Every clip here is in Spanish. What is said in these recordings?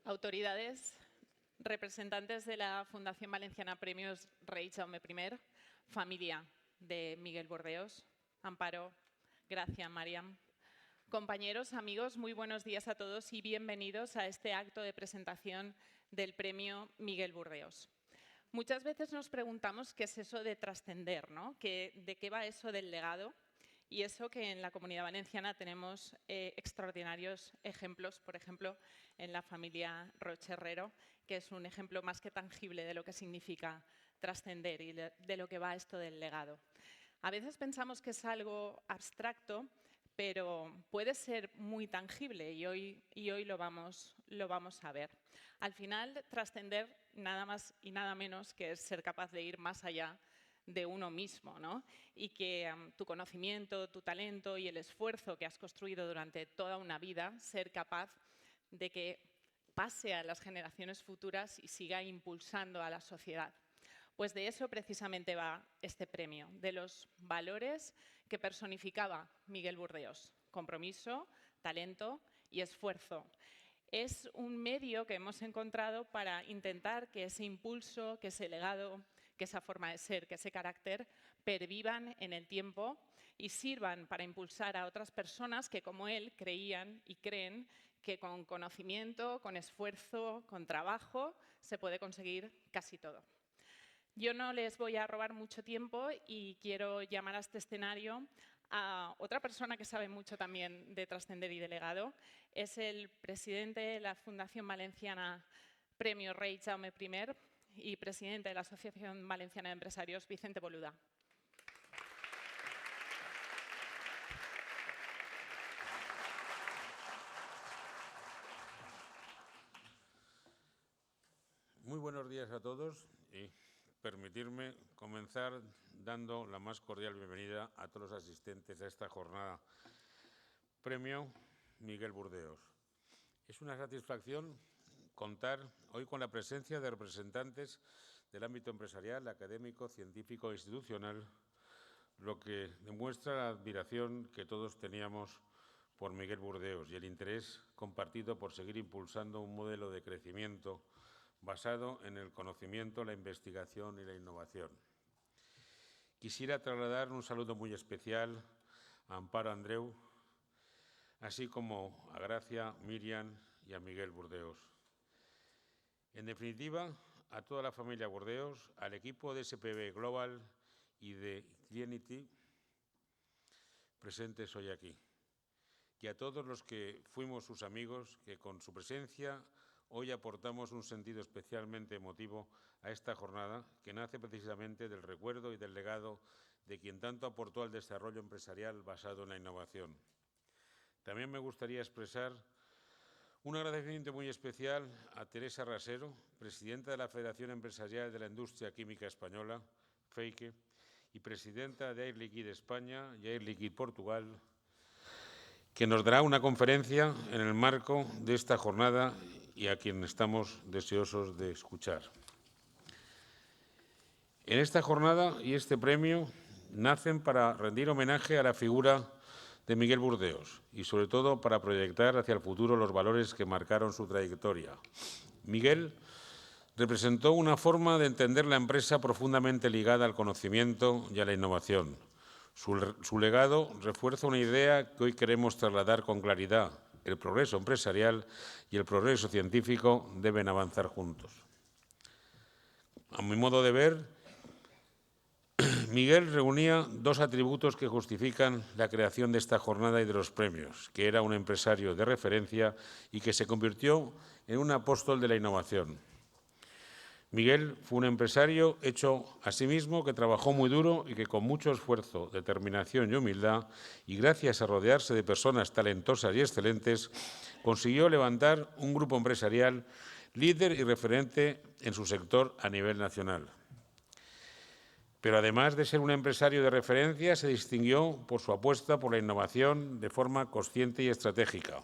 Autoridades, representantes de la Fundación Valenciana Premios Rei Jaume I, familia de Miguel Burdeos, Amparo, Gracia, Mariam. Compañeros, amigos, muy buenos días a todos y bienvenidos a este acto de presentación del Premio Miguel Burdeos. Muchas veces nos preguntamos qué es eso de trascender, ¿no? ¿De qué va eso del legado? Y eso que en la Comunidad Valenciana tenemos extraordinarios ejemplos, por ejemplo, en la familia Roche Herrero, que es un ejemplo más que tangible de lo que significa trascender y de lo que va esto del legado. A veces pensamos que es algo abstracto, pero puede ser muy tangible y hoy lo vamos a ver. Al final, trascender nada más y nada menos que es ser capaz de ir más allá de uno mismo, ¿no? Y que tu conocimiento, tu talento y el esfuerzo que has construido durante toda una vida, ser capaz de que pase a las generaciones futuras y siga impulsando a la sociedad. Pues de eso precisamente va este premio, de los valores que personificaba Miguel Burdeos: compromiso, talento y esfuerzo. Es un medio que hemos encontrado para intentar que ese impulso, que ese legado, que esa forma de ser, que ese carácter pervivan en el tiempo y sirvan para impulsar a otras personas que, como él, creían y creen que con conocimiento, con esfuerzo, con trabajo, se puede conseguir casi todo. Yo no les voy a robar mucho tiempo y quiero llamar a este escenario a otra persona que sabe mucho también de trascender y de legado. Es el presidente de la Fundación Valenciana Premio Rei Jaume I y presidente de la Asociación Valenciana de Empresarios, Vicente Boluda. Muy buenos días a todos y permitirme comenzar dando la más cordial bienvenida a todos los asistentes a esta jornada Premio Miguel Burdeos. Es una satisfacción contar hoy con la presencia de representantes del ámbito empresarial, académico, científico e institucional, lo que demuestra la admiración que todos teníamos por Miguel Burdeos y el interés compartido por seguir impulsando un modelo de crecimiento basado en el conocimiento, la investigación y la innovación. Quisiera trasladar un saludo muy especial a Amparo Andreu, así como a Gracia, Miriam y a Miguel Burdeos. En definitiva, a toda la familia Burdeos, al equipo de SPB Global y de Clienity presentes hoy aquí, y a todos los que fuimos sus amigos, que con su presencia hoy aportamos un sentido especialmente emotivo a esta jornada que nace precisamente del recuerdo y del legado de quien tanto aportó al desarrollo empresarial basado en la innovación. También me gustaría expresar un agradecimiento muy especial a Teresa Rasero, presidenta de la Federación Empresarial de la Industria Química Española, FEIQUE, y presidenta de Air Liquide España y Air Liquide Portugal, que nos dará una conferencia en el marco de esta jornada y a quien estamos deseosos de escuchar. En esta jornada y este premio nacen para rendir homenaje a la figura de Miguel Burdeos y, sobre todo, para proyectar hacia el futuro los valores que marcaron su trayectoria. Miguel representó una forma de entender la empresa profundamente ligada al conocimiento y a la innovación. Su legado refuerza una idea que hoy queremos trasladar con claridad: el progreso empresarial y el progreso científico deben avanzar juntos. A mi modo de ver, Miguel reunía dos atributos que justifican la creación de esta jornada y de los premios: que era un empresario de referencia y que se convirtió en un apóstol de la innovación. Miguel fue un empresario hecho a sí mismo, que trabajó muy duro y que con mucho esfuerzo, determinación y humildad, y gracias a rodearse de personas talentosas y excelentes, consiguió levantar un grupo empresarial líder y referente en su sector a nivel nacional. Pero además de ser un empresario de referencia, se distinguió por su apuesta por la innovación de forma consciente y estratégica.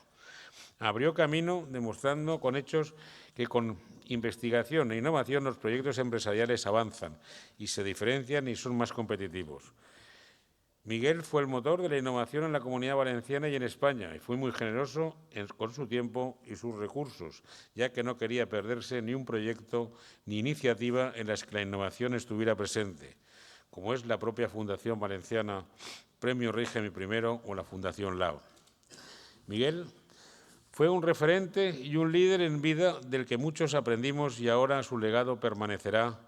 Abrió camino demostrando con hechos que con investigación e innovación los proyectos empresariales avanzan y se diferencian y son más competitivos. Miguel fue el motor de la innovación en la Comunidad Valenciana y en España, y fue muy generoso con su tiempo y sus recursos, ya que no quería perderse ni un proyecto ni iniciativa en las que la innovación estuviera presente, como es la propia Fundación Valenciana Premio Rey Jaime I o la Fundación Lao. Miguel fue un referente y un líder en vida del que muchos aprendimos, y ahora su legado permanecerá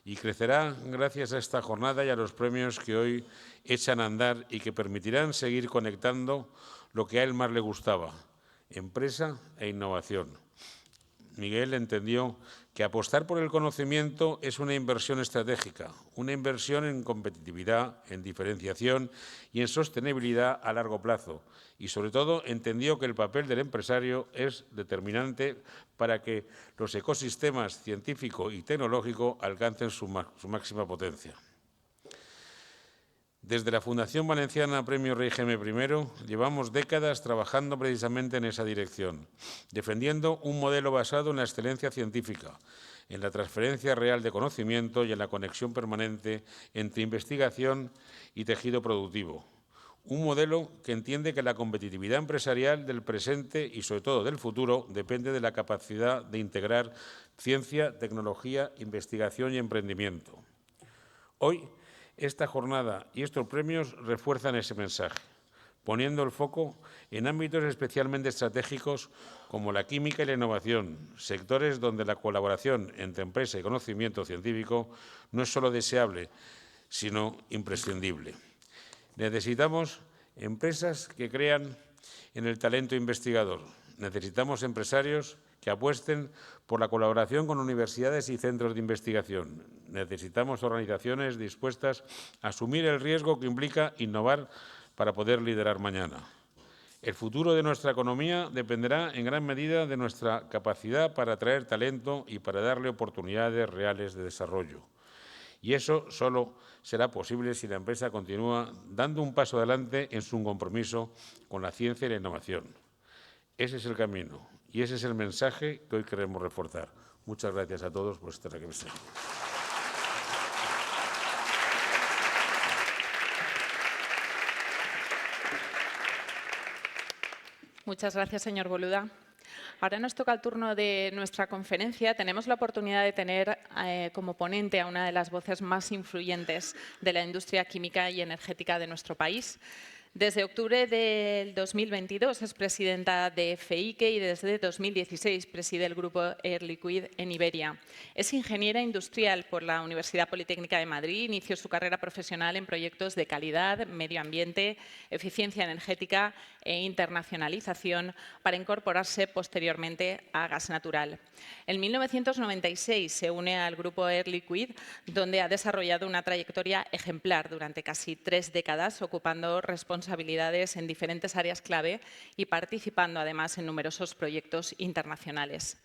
y crecerá gracias a esta jornada y a los premios que hoy echan a andar y que permitirán seguir conectando lo que a él más le gustaba: empresa e innovación. Miguel entendió que apostar por el conocimiento es una inversión estratégica, una inversión en competitividad, en diferenciación y en sostenibilidad a largo plazo. Y, sobre todo, entendió que el papel del empresario es determinante para que los ecosistemas científico y tecnológico alcancen su máxima potencia. Desde la Fundación Valenciana Premio Rey Jaime I llevamos décadas trabajando precisamente en esa dirección, defendiendo un modelo basado en la excelencia científica, en la transferencia real de conocimiento y en la conexión permanente entre investigación y tejido productivo. Un modelo que entiende que la competitividad empresarial del presente y, sobre todo, del futuro depende de la capacidad de integrar ciencia, tecnología, investigación y emprendimiento. Hoy, esta jornada y estos premios refuerzan ese mensaje, poniendo el foco en ámbitos especialmente estratégicos como la química y la innovación, sectores donde la colaboración entre empresa y conocimiento científico no es solo deseable, sino imprescindible. Necesitamos empresas que crean en el talento investigador. Necesitamos empresarios que apuesten por la colaboración con universidades y centros de investigación. Necesitamos organizaciones dispuestas a asumir el riesgo que implica innovar para poder liderar mañana. El futuro de nuestra economía dependerá en gran medida de nuestra capacidad para atraer talento y para darle oportunidades reales de desarrollo. Y eso solo será posible si la empresa continúa dando un paso adelante en su compromiso con la ciencia y la innovación. Ese es el camino y ese es el mensaje que hoy queremos reforzar. Muchas gracias a todos por estar aquí presentes. Muchas gracias, señor Boluda. Ahora nos toca el turno de nuestra conferencia. Tenemos la oportunidad de tener como ponente a una de las voces más influyentes de la industria química y energética de nuestro país. Desde octubre del 2022 es presidenta de FEIQE y desde 2016 preside el grupo Air Liquide en Iberia. Es ingeniera industrial por la Universidad Politécnica de Madrid. Inició su carrera profesional en proyectos de calidad, medio ambiente, eficiencia energética e internacionalización para incorporarse posteriormente a gas natural. En 1996 se une al grupo Air Liquide, donde ha desarrollado una trayectoria ejemplar durante casi 3 décadas, ocupando responsabilidades en diferentes áreas clave y participando además en numerosos proyectos internacionales.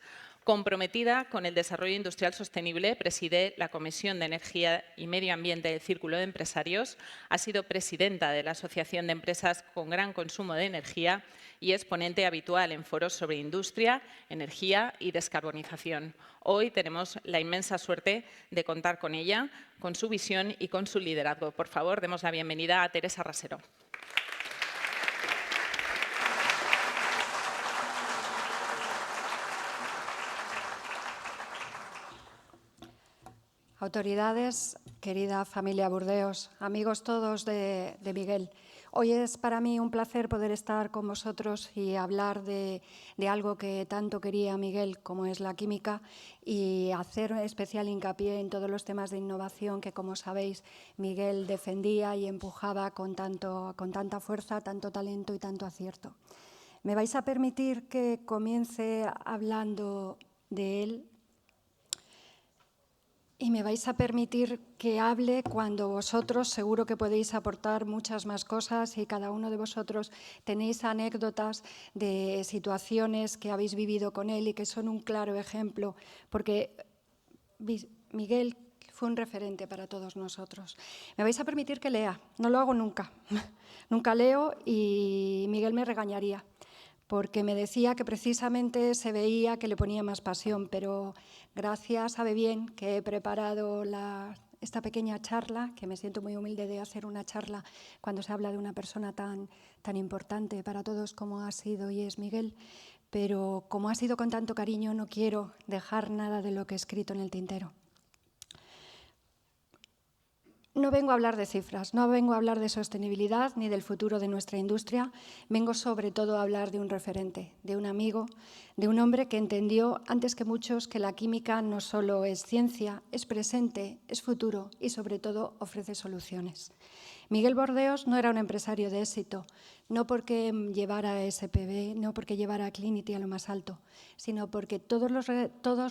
Comprometida con el desarrollo industrial sostenible, preside la Comisión de Energía y Medio Ambiente del Círculo de Empresarios, ha sido presidenta de la Asociación de Empresas con Gran Consumo de Energía y es ponente habitual en foros sobre industria, energía y descarbonización. Hoy tenemos la inmensa suerte de contar con ella, con su visión y con su liderazgo. Por favor, demos la bienvenida a Teresa Rasero. Autoridades, querida familia Burdeos, amigos todos de Miguel. Hoy es para mí un placer poder estar con vosotros y hablar de algo que tanto quería Miguel, como es la química, y hacer especial hincapié en todos los temas de innovación que, como sabéis, Miguel defendía y empujaba con tanta fuerza, tanto talento y tanto acierto. Me vais a permitir que comience hablando de él. Y me vais a permitir que hable cuando vosotros seguro que podéis aportar muchas más cosas y cada uno de vosotros tenéis anécdotas de situaciones que habéis vivido con él y que son un claro ejemplo, porque Miguel fue un referente para todos nosotros. Me vais a permitir que lea, no lo hago nunca, nunca leo y Miguel me regañaría, porque me decía que precisamente se veía que le ponía más pasión, pero gracias, sabe bien que he preparado esta pequeña charla, que me siento muy humilde de hacer una charla cuando se habla de una persona tan importante para todos como ha sido y es Miguel, pero como ha sido con tanto cariño no quiero dejar nada de lo que he escrito en el tintero. No vengo a hablar de cifras, no vengo a hablar de sostenibilidad ni del futuro de nuestra industria, vengo sobre todo a hablar de un referente, de un amigo, de un hombre que entendió antes que muchos que la química no solo es ciencia, es presente, es futuro y sobre todo ofrece soluciones. Miguel Bordeos no era un empresario de éxito, no porque llevara a SPB, no porque llevara a Clinity a lo más alto, sino porque todos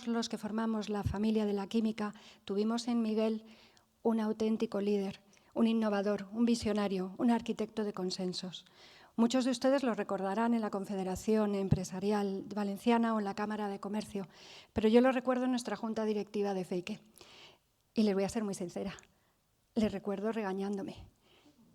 los que formamos la familia de la química tuvimos en Miguel un auténtico líder, un innovador, un visionario, un arquitecto de consensos. Muchos de ustedes lo recordarán en la Confederación Empresarial Valenciana o en la Cámara de Comercio, pero yo lo recuerdo en nuestra junta directiva de Feique. Y les voy a ser muy sincera, les recuerdo regañándome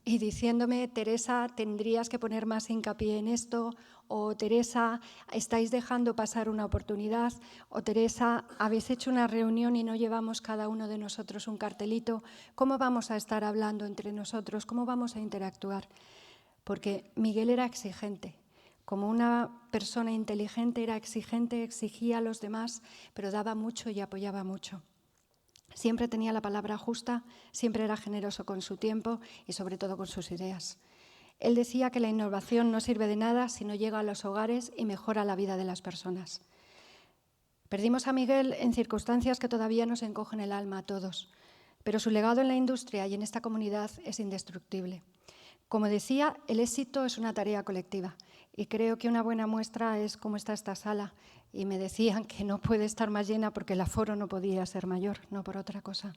y diciéndome: Teresa, tendrías que poner más hincapié en esto, o Teresa, estáis dejando pasar una oportunidad, o Teresa, habéis hecho una reunión y no llevamos cada uno de nosotros un cartelito, ¿cómo vamos a estar hablando entre nosotros? ¿Cómo vamos a interactuar? Porque Miguel era exigente. Como una persona inteligente era exigente, exigía a los demás, pero daba mucho y apoyaba mucho. Siempre tenía la palabra justa, siempre era generoso con su tiempo y sobre todo con sus ideas. Él decía que la innovación no sirve de nada si no llega a los hogares y mejora la vida de las personas. Perdimos a Miguel en circunstancias que todavía nos encogen el alma a todos, pero su legado en la industria y en esta comunidad es indestructible. Como decía, el éxito es una tarea colectiva y creo que una buena muestra es cómo está esta sala. Y me decían que no puede estar más llena porque el aforo no podía ser mayor, no por otra cosa.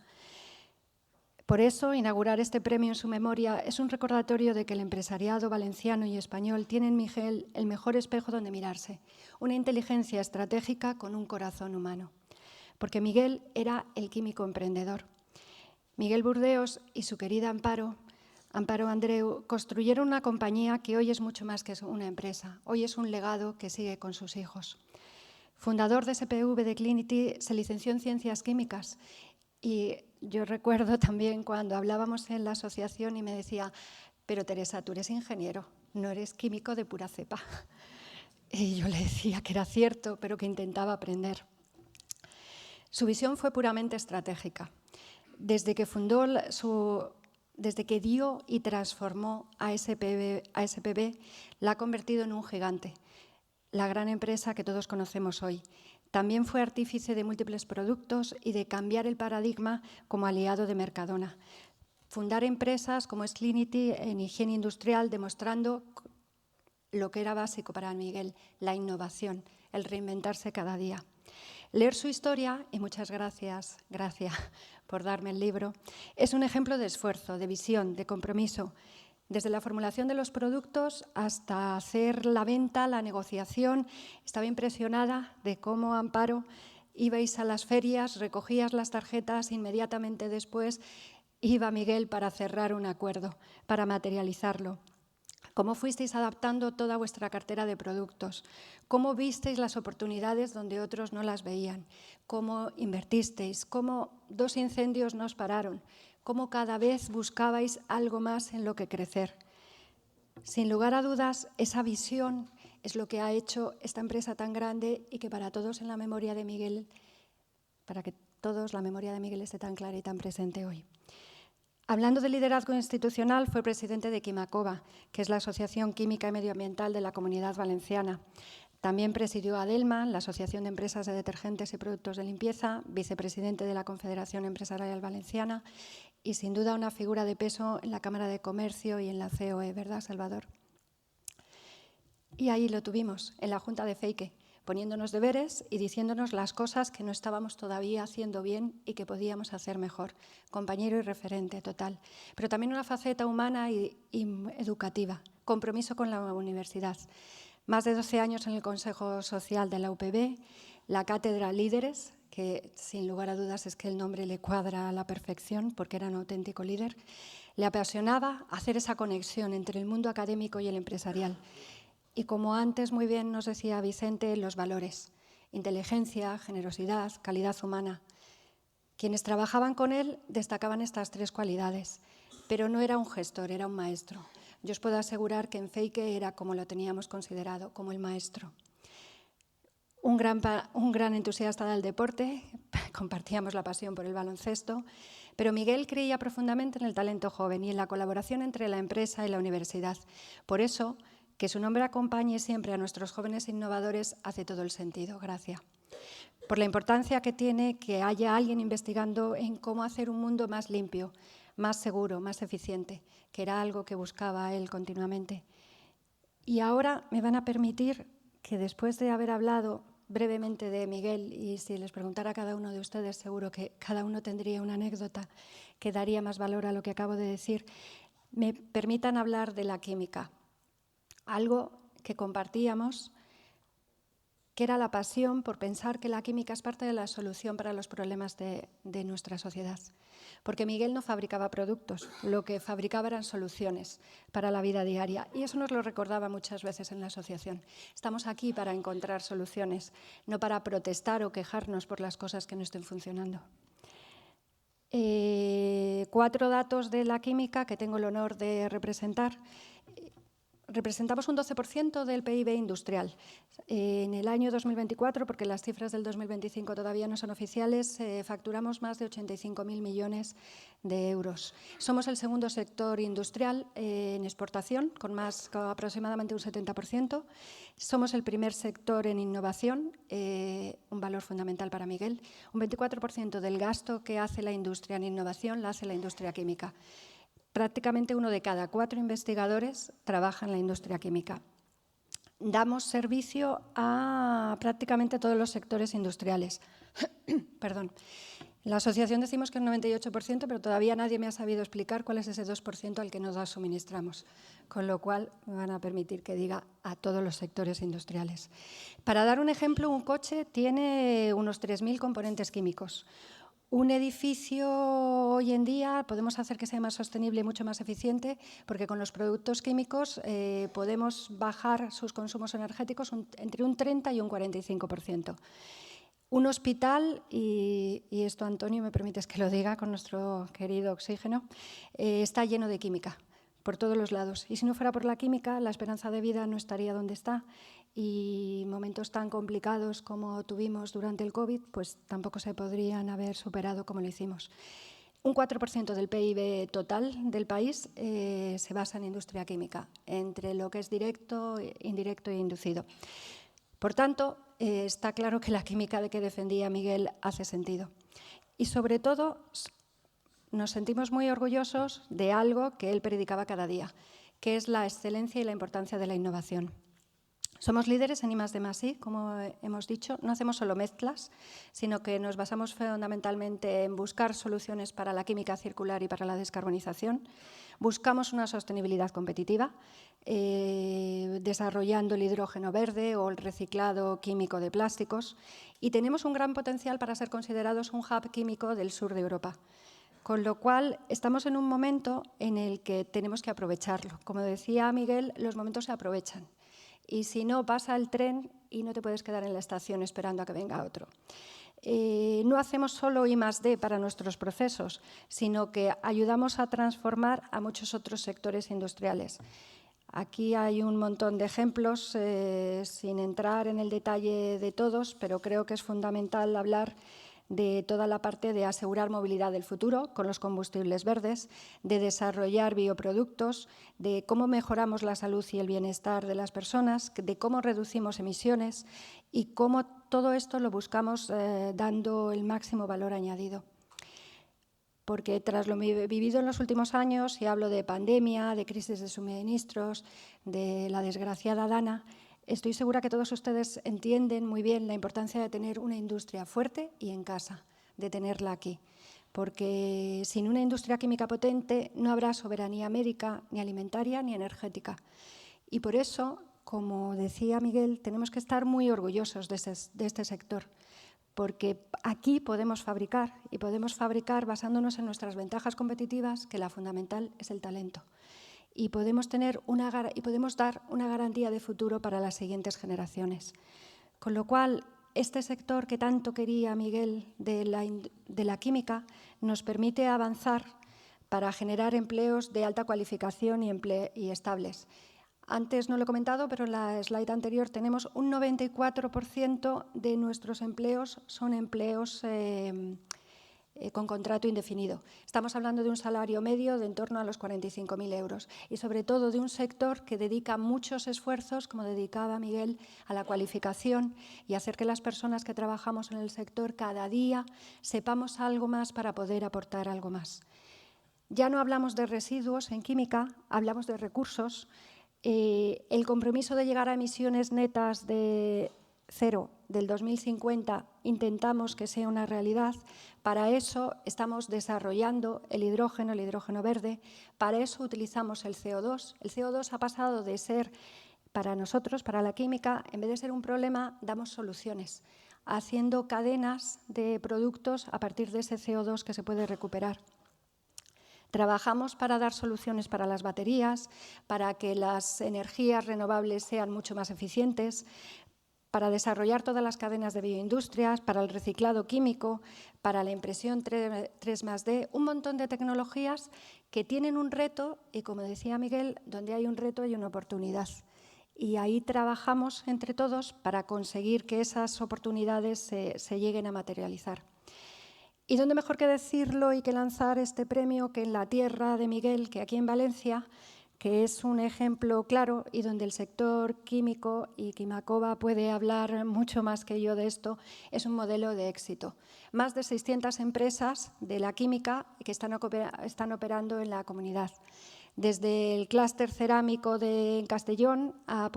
Por eso, inaugurar este premio en su memoria es un recordatorio de que el empresariado valenciano y español tiene en Miguel el mejor espejo donde mirarse, una inteligencia estratégica con un corazón humano. Porque Miguel era el químico emprendedor. Miguel Bordeos y su querida Amparo Andreu, construyeron una compañía que hoy es mucho más que una empresa, hoy es un legado que sigue con sus hijos. Fundador de SPV de Clinity, se licenció en Ciencias Químicas y yo recuerdo también cuando hablábamos en la asociación y me decía: pero Teresa, tú eres ingeniero, no eres químico de pura cepa. Y yo le decía que era cierto, pero que intentaba aprender. Su visión fue puramente estratégica. Desde que dio y transformó a SPB, la ha convertido en un gigante, la gran empresa que todos conocemos hoy. También fue artífice de múltiples productos y de cambiar el paradigma como aliado de Mercadona. Fundar empresas como es Clinity en higiene industrial, demostrando lo que era básico para Miguel, la innovación, el reinventarse cada día. Leer su historia, y muchas gracias por darme el libro, es un ejemplo de esfuerzo, de visión, de compromiso. Desde la formulación de los productos hasta hacer la venta, la negociación, estaba impresionada de cómo, Amparo, ibais a las ferias, recogías las tarjetas, inmediatamente después iba Miguel para cerrar un acuerdo, para materializarlo. Cómo fuisteis adaptando toda vuestra cartera de productos, cómo visteis las oportunidades donde otros no las veían, cómo invertisteis, cómo 2 incendios nos pararon, cómo cada vez buscabais algo más en lo que crecer. Sin lugar a dudas, esa visión es lo que ha hecho esta empresa tan grande y que para todos en la memoria de Miguel, para que todos la memoria de Miguel esté tan clara y tan presente hoy. Hablando de liderazgo institucional, fue presidente de Quimacova, que es la Asociación Química y Medioambiental de la Comunidad Valenciana. También presidió ADELMA, la Asociación de Empresas de Detergentes y Productos de Limpieza, vicepresidente de la Confederación Empresarial Valenciana y, sin duda, una figura de peso en la Cámara de Comercio y en la COE, ¿verdad, Salvador? Y ahí lo tuvimos, en la Junta de Feique, poniéndonos deberes y diciéndonos las cosas que no estábamos todavía haciendo bien y que podíamos hacer mejor. Compañero y referente total. Pero también una faceta humana y educativa, compromiso con la universidad. Más de 12 años en el Consejo Social de la UPB, la cátedra Líderes, que sin lugar a dudas es que el nombre le cuadra a la perfección porque era un auténtico líder. Le apasionaba hacer esa conexión entre el mundo académico y el empresarial. Y como antes muy bien nos decía Vicente, los valores, inteligencia, generosidad, calidad humana. Quienes trabajaban con él destacaban estas 3 cualidades, pero no era un gestor, era un maestro. Yo os puedo asegurar que en Feike era como lo teníamos considerado, como el maestro. Un gran entusiasta del deporte, compartíamos la pasión por el baloncesto, pero Miguel creía profundamente en el talento joven y en la colaboración entre la empresa y la universidad. Por eso, que su nombre acompañe siempre a nuestros jóvenes innovadores hace todo el sentido. Gracias. Por la importancia que tiene que haya alguien investigando en cómo hacer un mundo más limpio, más seguro, más eficiente, que era algo que buscaba él continuamente. Y ahora me van a permitir que, después de haber hablado brevemente de Miguel, y si les preguntara a cada uno de ustedes, seguro que cada uno tendría una anécdota que daría más valor a lo que acabo de decir, me permitan hablar de la química, algo que compartíamos, que era la pasión por pensar que la química es parte de la solución para los problemas de nuestra sociedad. Porque Miguel no fabricaba productos, lo que fabricaba eran soluciones para la vida diaria. Y eso nos lo recordaba muchas veces en la asociación. Estamos aquí para encontrar soluciones, no para protestar o quejarnos por las cosas que no estén funcionando. 4 datos de la química que tengo el honor de representar. Representamos un 12% del PIB industrial. En el año 2024, porque las cifras del 2025 todavía no son oficiales, facturamos más de 85.000 millones de euros. Somos el segundo sector industrial en exportación, con aproximadamente un 70%. Somos el primer sector en innovación, un valor fundamental para Miguel. Un 24% del gasto que hace la industria en innovación la hace la industria química. Prácticamente 1 de cada 4 investigadores trabaja en la industria química. Damos servicio a prácticamente todos los sectores industriales. Perdón. En la asociación decimos que es 98%, pero todavía nadie me ha sabido explicar cuál es ese 2% al que nos suministramos, con lo cual me van a permitir que diga a todos los sectores industriales. Para dar un ejemplo, un coche tiene unos 3.000 componentes químicos. Un edificio hoy en día podemos hacer que sea más sostenible y mucho más eficiente, porque con los productos químicos podemos bajar sus consumos energéticos entre un 30 y un 45%. Un hospital, y esto Antonio me permites que lo diga con nuestro querido oxígeno, está lleno de química por todos los lados. Y si no fuera por la química, la esperanza de vida no estaría donde está. Y momentos tan complicados como tuvimos durante el COVID, pues tampoco se podrían haber superado como lo hicimos. Un 4% del PIB total del país se basa en industria química, entre lo que es directo, indirecto e inducido. Por tanto, está claro que la química de que defendía Miguel hace sentido. Y sobre todo, nos sentimos muy orgullosos de algo que él predicaba cada día, que es la excelencia y la importancia de la innovación. Somos líderes en I+D+I, como hemos dicho. No hacemos solo mezclas, sino que nos basamos fundamentalmente en buscar soluciones para la química circular y para la descarbonización. Buscamos una sostenibilidad competitiva, desarrollando el hidrógeno verde o el reciclado químico de plásticos. Y tenemos un gran potencial para ser considerados un hub químico del sur de Europa. Con lo cual, estamos en un momento en el que tenemos que aprovecharlo. Como decía Miguel, los momentos se aprovechan. Y si no, pasa el tren y no te puedes quedar en la estación esperando a que venga otro. No hacemos solo I+D para nuestros procesos, sino que ayudamos a transformar a muchos otros sectores industriales. Aquí hay un montón de ejemplos, sin entrar en el detalle de todos, pero creo que es fundamental hablar de toda la parte de asegurar movilidad del futuro con los combustibles verdes, de desarrollar bioproductos, de cómo mejoramos la salud y el bienestar de las personas, de cómo reducimos emisiones y cómo todo esto lo buscamos dando el máximo valor añadido. Porque tras lo vivido en los últimos años, y hablo de pandemia, de crisis de suministros, de la desgraciada Dana, estoy segura que todos ustedes entienden muy bien la importancia de tener una industria fuerte y en casa, de tenerla aquí. Porque sin una industria química potente no habrá soberanía médica, ni alimentaria, ni energética. Y por eso, como decía Miguel, tenemos que estar muy orgullosos de este sector. Porque aquí podemos fabricar, y podemos fabricar basándonos en nuestras ventajas competitivas, que la fundamental es el talento. Y podemos dar una garantía de futuro para las siguientes generaciones. Con lo cual, este sector que tanto quería Miguel de la química nos permite avanzar para generar empleos de alta cualificación y estables. Antes no lo he comentado, pero en la slide anterior tenemos un 94% de nuestros empleos son empleos con contrato indefinido. Estamos hablando de un salario medio de en torno a los 45.000 euros y sobre todo de un sector que dedica muchos esfuerzos, como dedicaba Miguel, a la cualificación y hacer que las personas que trabajamos en el sector cada día sepamos algo más para poder aportar algo más. Ya no hablamos de residuos en química, hablamos de recursos. El compromiso de llegar a emisiones netas de cero del 2050 intentamos que sea una realidad. Para eso estamos desarrollando el hidrógeno verde. Para eso utilizamos el CO2. El CO2 ha pasado de ser, para nosotros, para la química, en vez de ser un problema, damos soluciones, haciendo cadenas de productos a partir de ese CO2 que se puede recuperar. Trabajamos para dar soluciones para las baterías, para que las energías renovables sean mucho más eficientes, para desarrollar todas las cadenas de bioindustrias, para el reciclado químico, para la impresión 3+D, un montón de tecnologías que tienen un reto y, como decía Miguel, donde hay un reto hay una oportunidad. Y ahí trabajamos entre todos para conseguir que esas oportunidades se lleguen a materializar. ¿Y dónde mejor que decirlo y que lanzar este premio que en la tierra de Miguel, que aquí en Valencia, que es un ejemplo claro y donde el sector químico y Quimacova puede hablar mucho más que yo de esto, es un modelo de éxito. Más de 600 empresas de la química que están operando en la comunidad. Desde el clúster cerámico de Castellón a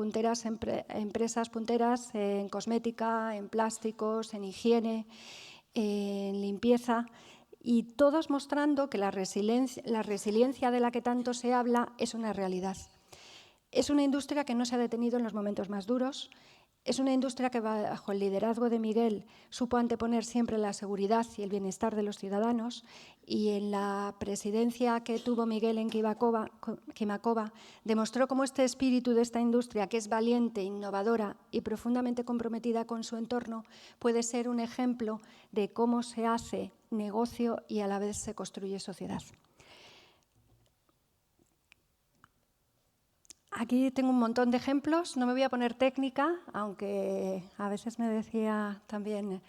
empresas punteras en cosmética, en plásticos, en higiene, en limpieza, y todos mostrando que la resiliencia de la que tanto se habla es una realidad. Es una industria que no se ha detenido en los momentos más duros. Es una industria que, bajo el liderazgo de Miguel, supo anteponer siempre la seguridad y el bienestar de los ciudadanos, y en la presidencia que tuvo Miguel en Quimacova demostró cómo este espíritu de esta industria, que es valiente, innovadora y profundamente comprometida con su entorno, puede ser un ejemplo de cómo se hace negocio y a la vez se construye sociedad. Aquí tengo un montón de ejemplos, no me voy a poner técnica, aunque a veces me decía también,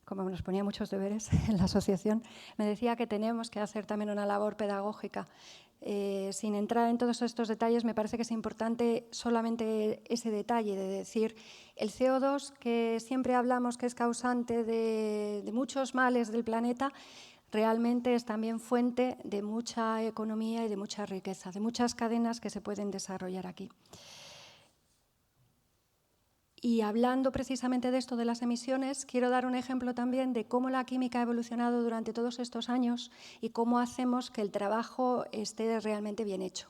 como nos ponía muchos deberes en la asociación, me decía que tenemos que hacer también una labor pedagógica. Sin entrar en todos estos detalles, me parece que es importante solamente ese detalle de decir el CO2, que siempre hablamos que es causante de muchos males del planeta, realmente es también fuente de mucha economía y de mucha riqueza, de muchas cadenas que se pueden desarrollar aquí. Y hablando precisamente de esto de las emisiones, quiero dar un ejemplo también de cómo la química ha evolucionado durante todos estos años y cómo hacemos que el trabajo esté realmente bien hecho.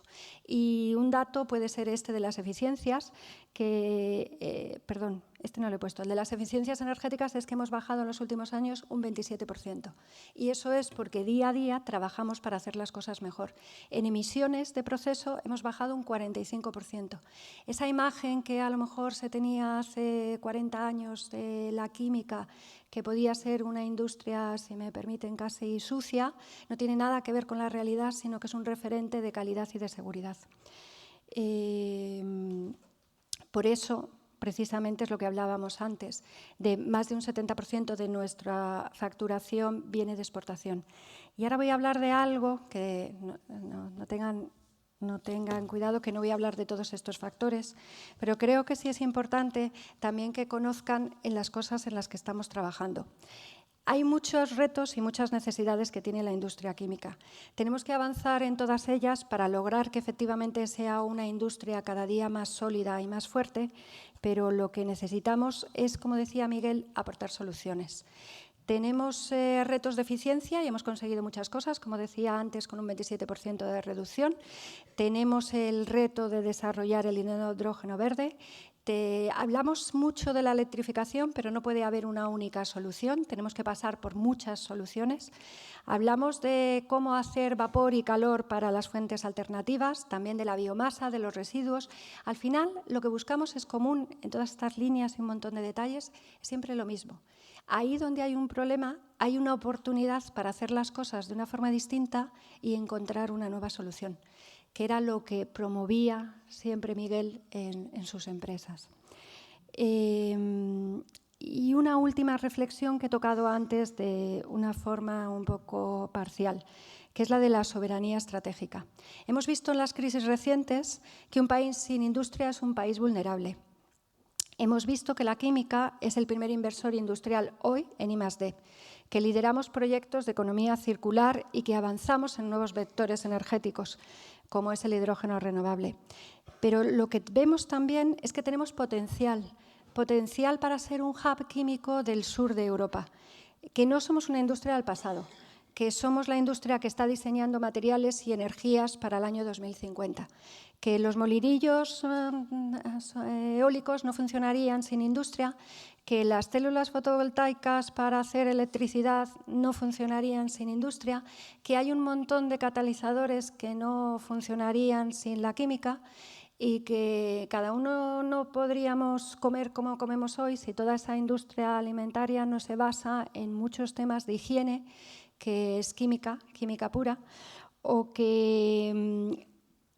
Y un dato puede ser este de las eficiencias, que, perdón, este no lo he puesto, el de las eficiencias energéticas es que hemos bajado en los últimos años un 27%. Y eso es porque día a día trabajamos para hacer las cosas mejor. En emisiones de proceso hemos bajado un 45%. Esa imagen que a lo mejor se tenía hace 40 años de la química, que podía ser una industria, si me permiten, casi sucia, no tiene nada que ver con la realidad, sino que es un referente de calidad y de seguridad. Por eso, precisamente es lo que hablábamos antes, de más de un 70% de nuestra facturación viene de exportación. Y ahora voy a hablar de algo que no tengan cuidado, que no voy a hablar de todos estos factores, pero creo que sí es importante también que conozcan en las cosas en las que estamos trabajando. Hay muchos retos y muchas necesidades que tiene la industria química. Tenemos que avanzar en todas ellas para lograr que efectivamente sea una industria cada día más sólida y más fuerte, pero lo que necesitamos es, como decía Miguel, aportar soluciones. Tenemos retos de eficiencia y hemos conseguido muchas cosas, como decía antes, con un 27% de reducción. Tenemos el reto de desarrollar el hidrógeno verde. Hablamos mucho de la electrificación, pero no puede haber una única solución. Tenemos que pasar por muchas soluciones. Hablamos de cómo hacer vapor y calor para las fuentes alternativas, también de la biomasa, de los residuos. Al final, lo que buscamos es común en todas estas líneas y un montón de detalles, es siempre lo mismo. Ahí donde hay un problema, hay una oportunidad para hacer las cosas de una forma distinta y encontrar una nueva solución, que era lo que promovía siempre Miguel en sus empresas. Y una última reflexión que he tocado antes de una forma un poco parcial, que es la de la soberanía estratégica. Hemos visto en las crisis recientes que un país sin industria es un país vulnerable. Hemos visto que la química es el primer inversor industrial hoy en I+D, que lideramos proyectos de economía circular y que avanzamos en nuevos vectores energéticos, como es el hidrógeno renovable. Pero lo que vemos también es que tenemos potencial para ser un hub químico del sur de Europa, que no somos una industria del pasado, que somos la industria que está diseñando materiales y energías para el año 2050, que los molinillos eólicos no funcionarían sin industria, que las células fotovoltaicas para hacer electricidad no funcionarían sin industria, que hay un montón de catalizadores que no funcionarían sin la química y que cada uno no podríamos comer como comemos hoy si toda esa industria alimentaria no se basa en muchos temas de higiene, que es química pura, o que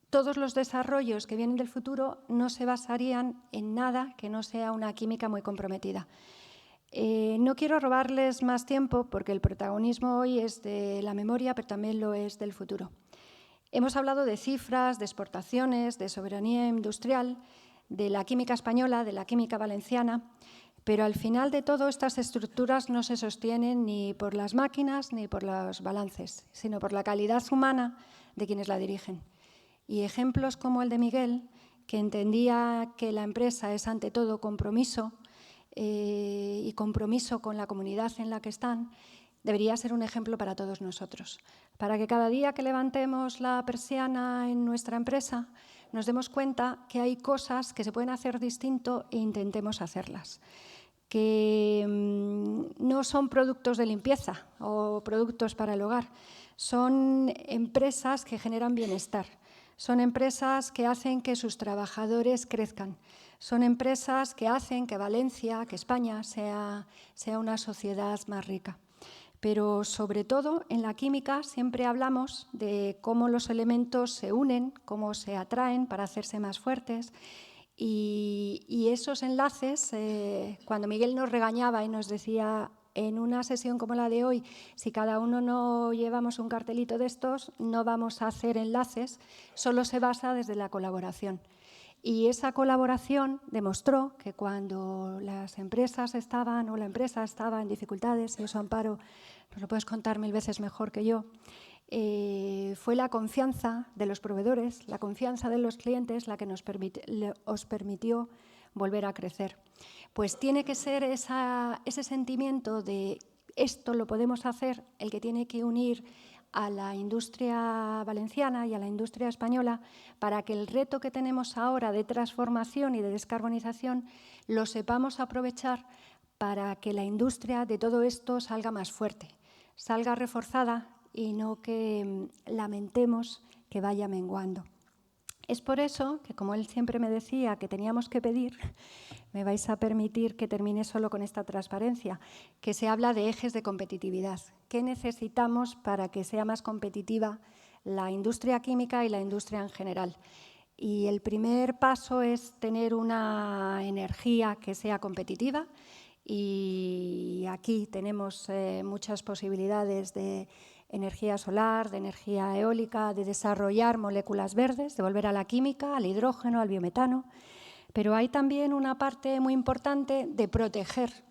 todos los desarrollos que vienen del futuro no se basarían en nada que no sea una química muy comprometida. No quiero robarles más tiempo porque el protagonismo hoy es de la memoria, pero también lo es del futuro. Hemos hablado de cifras, de exportaciones, de soberanía industrial, de la química española, de la química valenciana, pero al final de todo estas estructuras no se sostienen ni por las máquinas ni por los balances, sino por la calidad humana de quienes la dirigen. Y ejemplos como el de Miguel, que entendía que la empresa es ante todo compromiso y compromiso con la comunidad en la que están, debería ser un ejemplo para todos nosotros, para que cada día que levantemos la persiana en nuestra empresa nos demos cuenta que hay cosas que se pueden hacer distinto e intentemos hacerlas, que no son productos de limpieza o productos para el hogar, son empresas que generan bienestar, son empresas que hacen que sus trabajadores crezcan, son empresas que hacen que Valencia, que España sea una sociedad más rica. Pero sobre todo en la química siempre hablamos de cómo los elementos se unen, cómo se atraen para hacerse más fuertes y esos enlaces, cuando Miguel nos regañaba y nos decía en una sesión como la de hoy, si cada uno no llevamos un cartelito de estos, no vamos a hacer enlaces, solo se basa desde la colaboración. Y esa colaboración demostró que cuando las empresas estaban o la empresa estaba en dificultades, y eso Amparo nos lo puedes contar 1000 veces mejor que yo, fue la confianza de los proveedores, la confianza de los clientes la que os permitió volver a crecer. Pues tiene que ser ese sentimiento de esto lo podemos hacer el que tiene que unir a la industria valenciana y a la industria española para que el reto que tenemos ahora de transformación y de descarbonización lo sepamos aprovechar para que la industria de todo esto salga más fuerte, salga reforzada y no que lamentemos que vaya menguando. Es por eso que, como él siempre me decía que teníamos que pedir, me vais a permitir que termine solo con esta transparencia, que se habla de ejes de competitividad. ¿Qué necesitamos para que sea más competitiva la industria química y la industria en general? Y el primer paso es tener una energía que sea competitiva y aquí tenemos muchas posibilidades de energía solar, de energía eólica, de desarrollar moléculas verdes, de volver a la química, al hidrógeno, al biometano. Pero hay también una parte muy importante de proteger.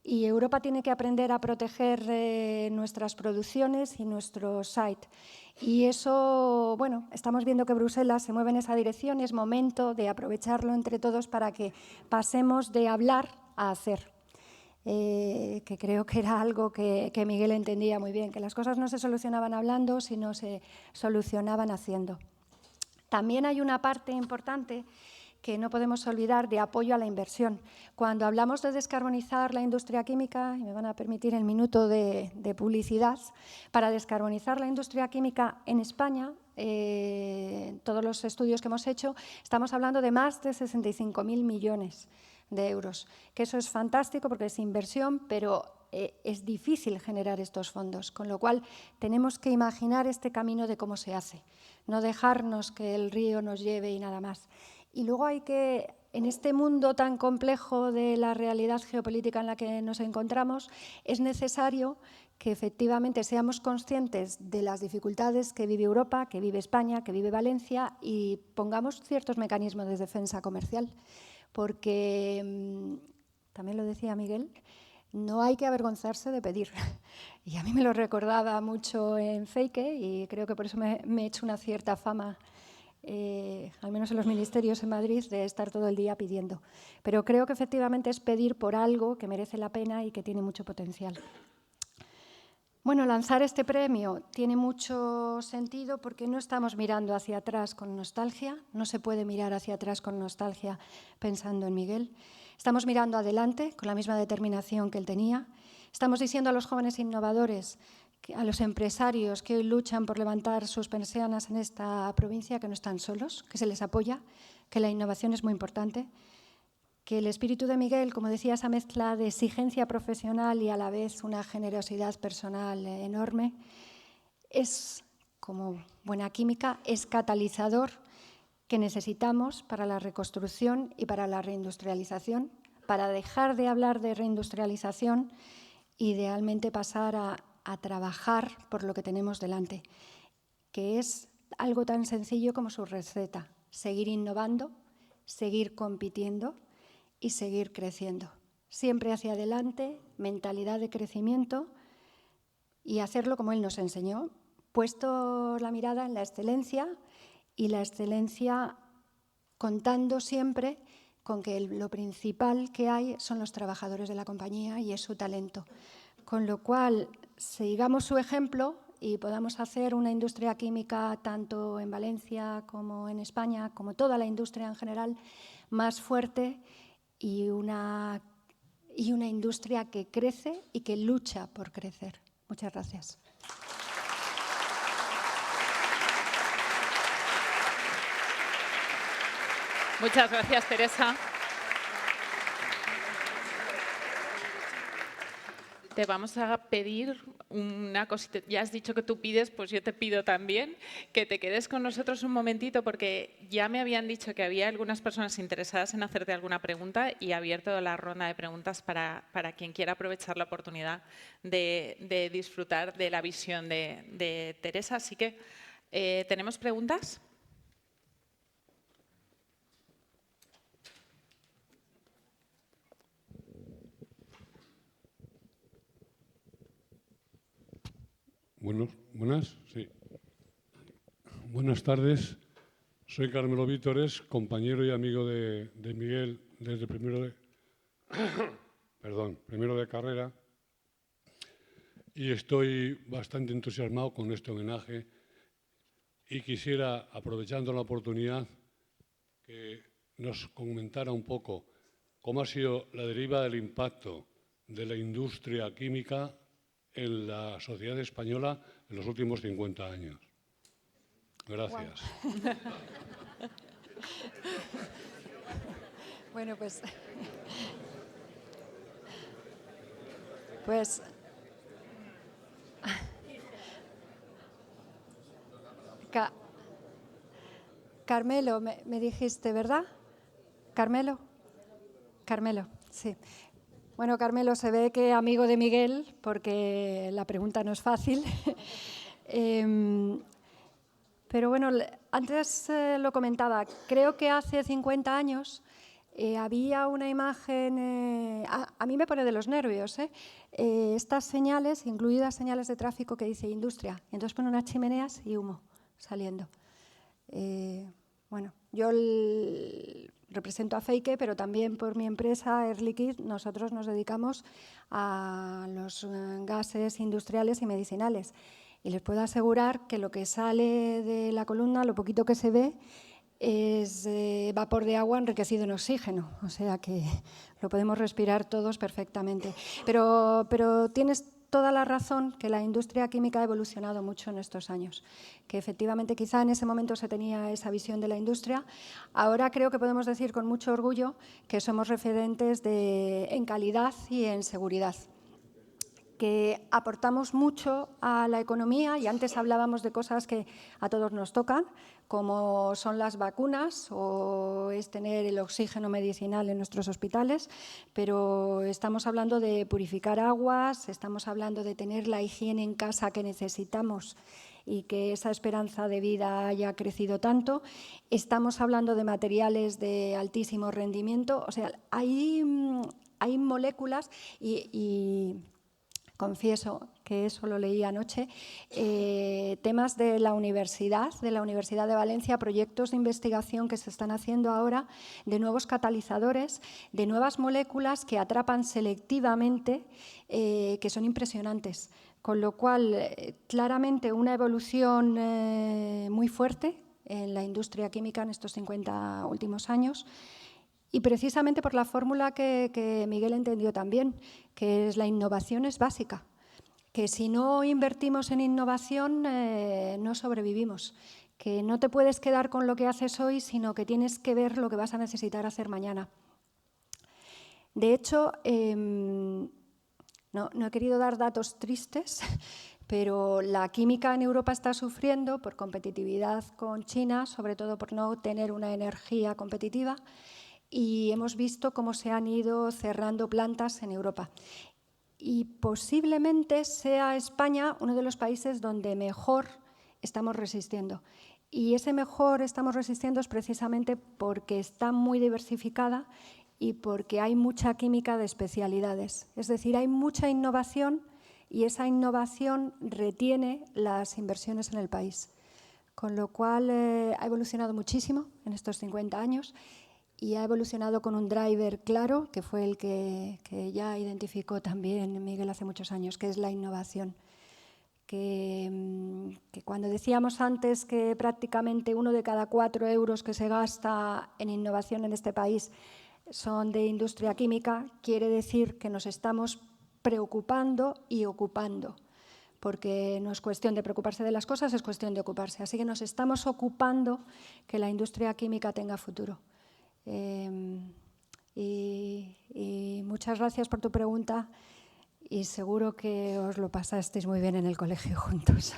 Y Europa tiene que aprender a proteger nuestras producciones y nuestro site. Y eso, bueno, estamos viendo que Bruselas se mueve en esa dirección y es momento de aprovecharlo entre todos para que pasemos de hablar a hacer. Que creo que era algo que Miguel entendía muy bien, que las cosas no se solucionaban hablando, sino se solucionaban haciendo. También hay una parte importante que no podemos olvidar de apoyo a la inversión. Cuando hablamos de descarbonizar la industria química, y me van a permitir el minuto de publicidad, para descarbonizar la industria química en España, todos los estudios que hemos hecho, estamos hablando de más de 65.000 millones de euros, que eso es fantástico porque es inversión, pero es difícil generar estos fondos, con lo cual tenemos que imaginar este camino de cómo se hace, no dejarnos que el río nos lleve y nada más. Y luego hay que, en este mundo tan complejo de la realidad geopolítica en la que nos encontramos, es necesario que efectivamente seamos conscientes de las dificultades que vive Europa, que vive España, que vive Valencia y pongamos ciertos mecanismos de defensa comercial, porque, también lo decía Miguel, no hay que avergonzarse de pedir. Y a mí me lo recordaba mucho en Feke y creo que por eso me he hecho una cierta fama, al menos en los ministerios en Madrid, de estar todo el día pidiendo. Pero creo que efectivamente es pedir por algo que merece la pena y que tiene mucho potencial. Bueno, lanzar este premio tiene mucho sentido porque no estamos mirando hacia atrás con nostalgia, no se puede mirar hacia atrás con nostalgia pensando en Miguel. Estamos mirando adelante con la misma determinación que él tenía. Estamos diciendo a los jóvenes innovadores, a los empresarios que hoy luchan por levantar sus persianas en esta provincia, que no están solos, que se les apoya, que la innovación es muy importante, que el espíritu de Miguel, como decía, esa mezcla de exigencia profesional y a la vez una generosidad personal enorme, es, como buena química, es catalizador que necesitamos para la reconstrucción y para la reindustrialización, para dejar de hablar de reindustrialización y idealmente pasar a trabajar por lo que tenemos delante, que es algo tan sencillo como su receta: seguir innovando, seguir compitiendo y seguir creciendo. Siempre hacia adelante, mentalidad de crecimiento y hacerlo como él nos enseñó, puesto la mirada en la excelencia y la excelencia contando siempre con que lo principal que hay son los trabajadores de la compañía y es su talento. Con lo cual, sigamos su ejemplo y podamos hacer una industria química, tanto en Valencia como en España, como toda la industria en general, más fuerte y una industria que crece y que lucha por crecer. Muchas gracias. Muchas gracias, Teresa. Te vamos a pedir una cosita. Ya has dicho que tú pides, pues yo te pido también que te quedes con nosotros un momentito, porque ya me habían dicho que había algunas personas interesadas en hacerte alguna pregunta y he abierto la ronda de preguntas para quien quiera aprovechar la oportunidad de disfrutar de la visión de Teresa. Así que, ¿tenemos preguntas? Buenas tardes. Soy Carmelo Vítores, compañero y amigo de Miguel desde primero de carrera, y estoy bastante entusiasmado con este homenaje y quisiera, aprovechando la oportunidad, que nos comentara un poco cómo ha sido la deriva del impacto de la industria química en la sociedad española en los últimos 50 años. Gracias. Wow. Bueno, pues Carmelo, me dijiste, ¿verdad? Carmelo, sí. Bueno, Carmelo, se ve que amigo de Miguel, porque la pregunta no es fácil. Pero bueno, antes lo comentaba, creo que hace 50 años había una imagen, a mí me pone de los nervios, estas señales, incluidas señales de tráfico que dice industria, y entonces pone unas chimeneas y humo saliendo. Bueno, yo represento a Feke, pero también por mi empresa, Air Liquide, nosotros nos dedicamos a los gases industriales y medicinales. Y les puedo asegurar que lo que sale de la columna, lo poquito que se ve, es vapor de agua enriquecido en oxígeno, o sea que lo podemos respirar todos perfectamente. Pero tienes toda la razón que la industria química ha evolucionado mucho en estos años, que efectivamente quizá en ese momento se tenía esa visión de la industria. Ahora creo que podemos decir con mucho orgullo que somos referentes en calidad y en seguridad, que aportamos mucho a la economía, y antes hablábamos de cosas que a todos nos tocan, como son las vacunas o es tener el oxígeno medicinal en nuestros hospitales, pero estamos hablando de purificar aguas, estamos hablando de tener la higiene en casa que necesitamos y que esa esperanza de vida haya crecido tanto. Estamos hablando de materiales de altísimo rendimiento, o sea, hay moléculas y confieso que eso lo leí anoche, temas de la Universidad de Valencia, proyectos de investigación que se están haciendo ahora de nuevos catalizadores, de nuevas moléculas que atrapan selectivamente, que son impresionantes. Con lo cual, claramente una evolución muy fuerte en la industria química en estos 50 últimos años. Y precisamente por la fórmula que Miguel entendió también, que es la innovación es básica, que si no invertimos en innovación no sobrevivimos, que no te puedes quedar con lo que haces hoy, sino que tienes que ver lo que vas a necesitar hacer mañana. De hecho, no he querido dar datos tristes, pero la química en Europa está sufriendo por competitividad con China, sobre todo por no tener una energía competitiva, y hemos visto cómo se han ido cerrando plantas en Europa. Y posiblemente sea España uno de los países donde mejor estamos resistiendo. Y ese mejor estamos resistiendo es precisamente porque está muy diversificada y porque hay mucha química de especialidades. Es decir, hay mucha innovación y esa innovación retiene las inversiones en el país. Con lo cual ha evolucionado muchísimo en estos 50 años. Y ha evolucionado con un driver claro, que fue el que ya identificó también Miguel hace muchos años, que es la innovación. Que cuando decíamos antes que prácticamente 1 de cada 4 euros que se gasta en innovación en este país son de industria química, quiere decir que nos estamos preocupando y ocupando, porque no es cuestión de preocuparse de las cosas, es cuestión de ocuparse. Así que nos estamos ocupando que la industria química tenga futuro. Y muchas gracias por tu pregunta y seguro que os lo pasasteis muy bien en el colegio juntos.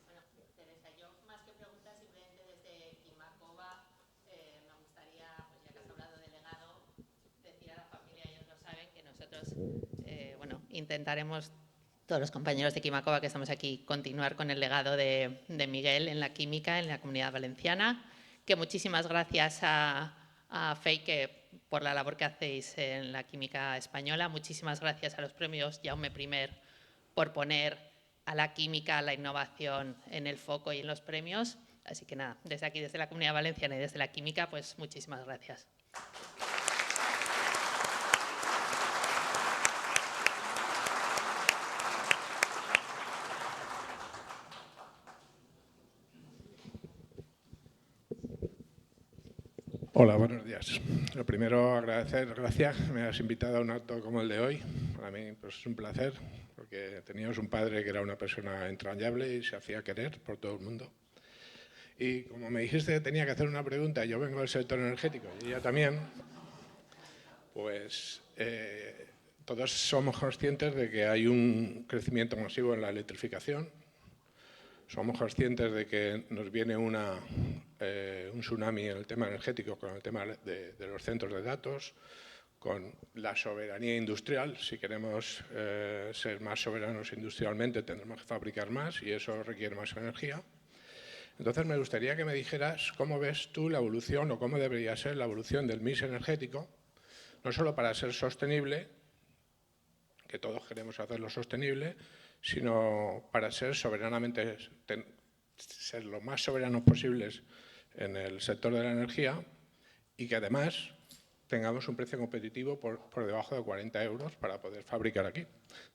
Bueno, Teresa, yo más que preguntas, simplemente desde Quimacova me gustaría, pues ya que has hablado de legado, decir a la familia, ellos lo saben, que nosotros intentaremos, todos los compañeros de Quimacova que estamos aquí, continuar con el legado de Miguel en la química en la Comunidad Valenciana. Que muchísimas gracias a Feike por la labor que hacéis en la química española. Muchísimas gracias a los premios Jaume I por poner a la química, a la innovación en el foco y en los premios. Así que nada, desde aquí, desde la Comunidad Valenciana y desde la química, pues muchísimas gracias. Hola, buenos días. Lo primero, agradecer, gracias, me has invitado a un acto como el de hoy. Para mí pues, es un placer, porque teníamos un padre que era una persona entrañable y se hacía querer por todo el mundo. Y como me dijiste que tenía que hacer una pregunta, yo vengo del sector energético y ella también, pues todos somos conscientes de que hay un crecimiento masivo en la electrificación. Somos conscientes de que nos viene un tsunami en el tema energético con el tema de los centros de datos, con la soberanía industrial. Si queremos ser más soberanos industrialmente, tendremos que fabricar más y eso requiere más energía. Entonces, me gustaría que me dijeras cómo ves tú la evolución o cómo debería ser la evolución del mix energético, no solo para ser sostenible, que todos queremos hacerlo sostenible, sino para ser soberanamente, ser lo más soberanos posibles en el sector de la energía y que además tengamos un precio competitivo por debajo de 40 euros para poder fabricar aquí.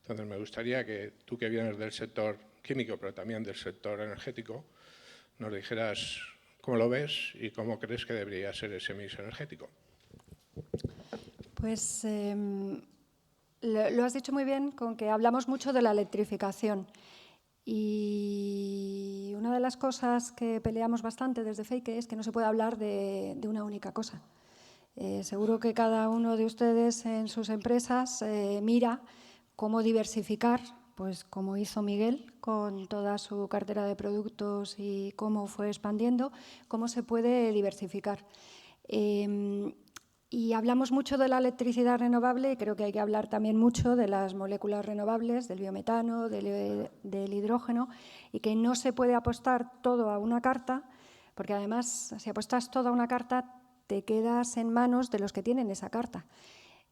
Entonces, me gustaría que tú que vienes del sector químico, pero también del sector energético, nos dijeras cómo lo ves y cómo crees que debería ser ese mix energético. Pues lo has dicho muy bien, con que hablamos mucho de la electrificación. Y una de las cosas que peleamos bastante desde Feike es que no se puede hablar de una única cosa. Seguro que cada uno de ustedes en sus empresas mira cómo diversificar, pues como hizo Miguel con toda su cartera de productos y cómo fue expandiendo, cómo se puede diversificar. Y hablamos mucho de la electricidad renovable y creo que hay que hablar también mucho de las moléculas renovables, del biometano, del hidrógeno, y que no se puede apostar todo a una carta, porque además si apuestas todo a una carta te quedas en manos de los que tienen esa carta.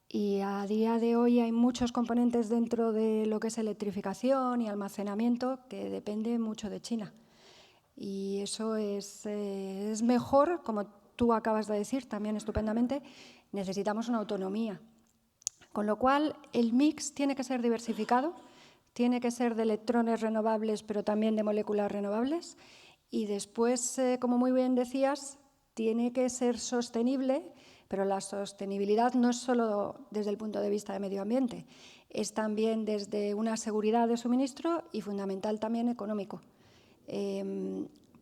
Y a día de hoy hay muchos componentes dentro de lo que es electrificación y almacenamiento que depende mucho de China. Y eso es mejor, como tú acabas de decir también estupendamente, necesitamos una autonomía. Con lo cual, el mix tiene que ser diversificado, tiene que ser de electrones renovables, pero también de moléculas renovables. Y después, como muy bien decías, tiene que ser sostenible, pero la sostenibilidad no es solo desde el punto de vista de medio ambiente, es también desde una seguridad de suministro y fundamental también económico.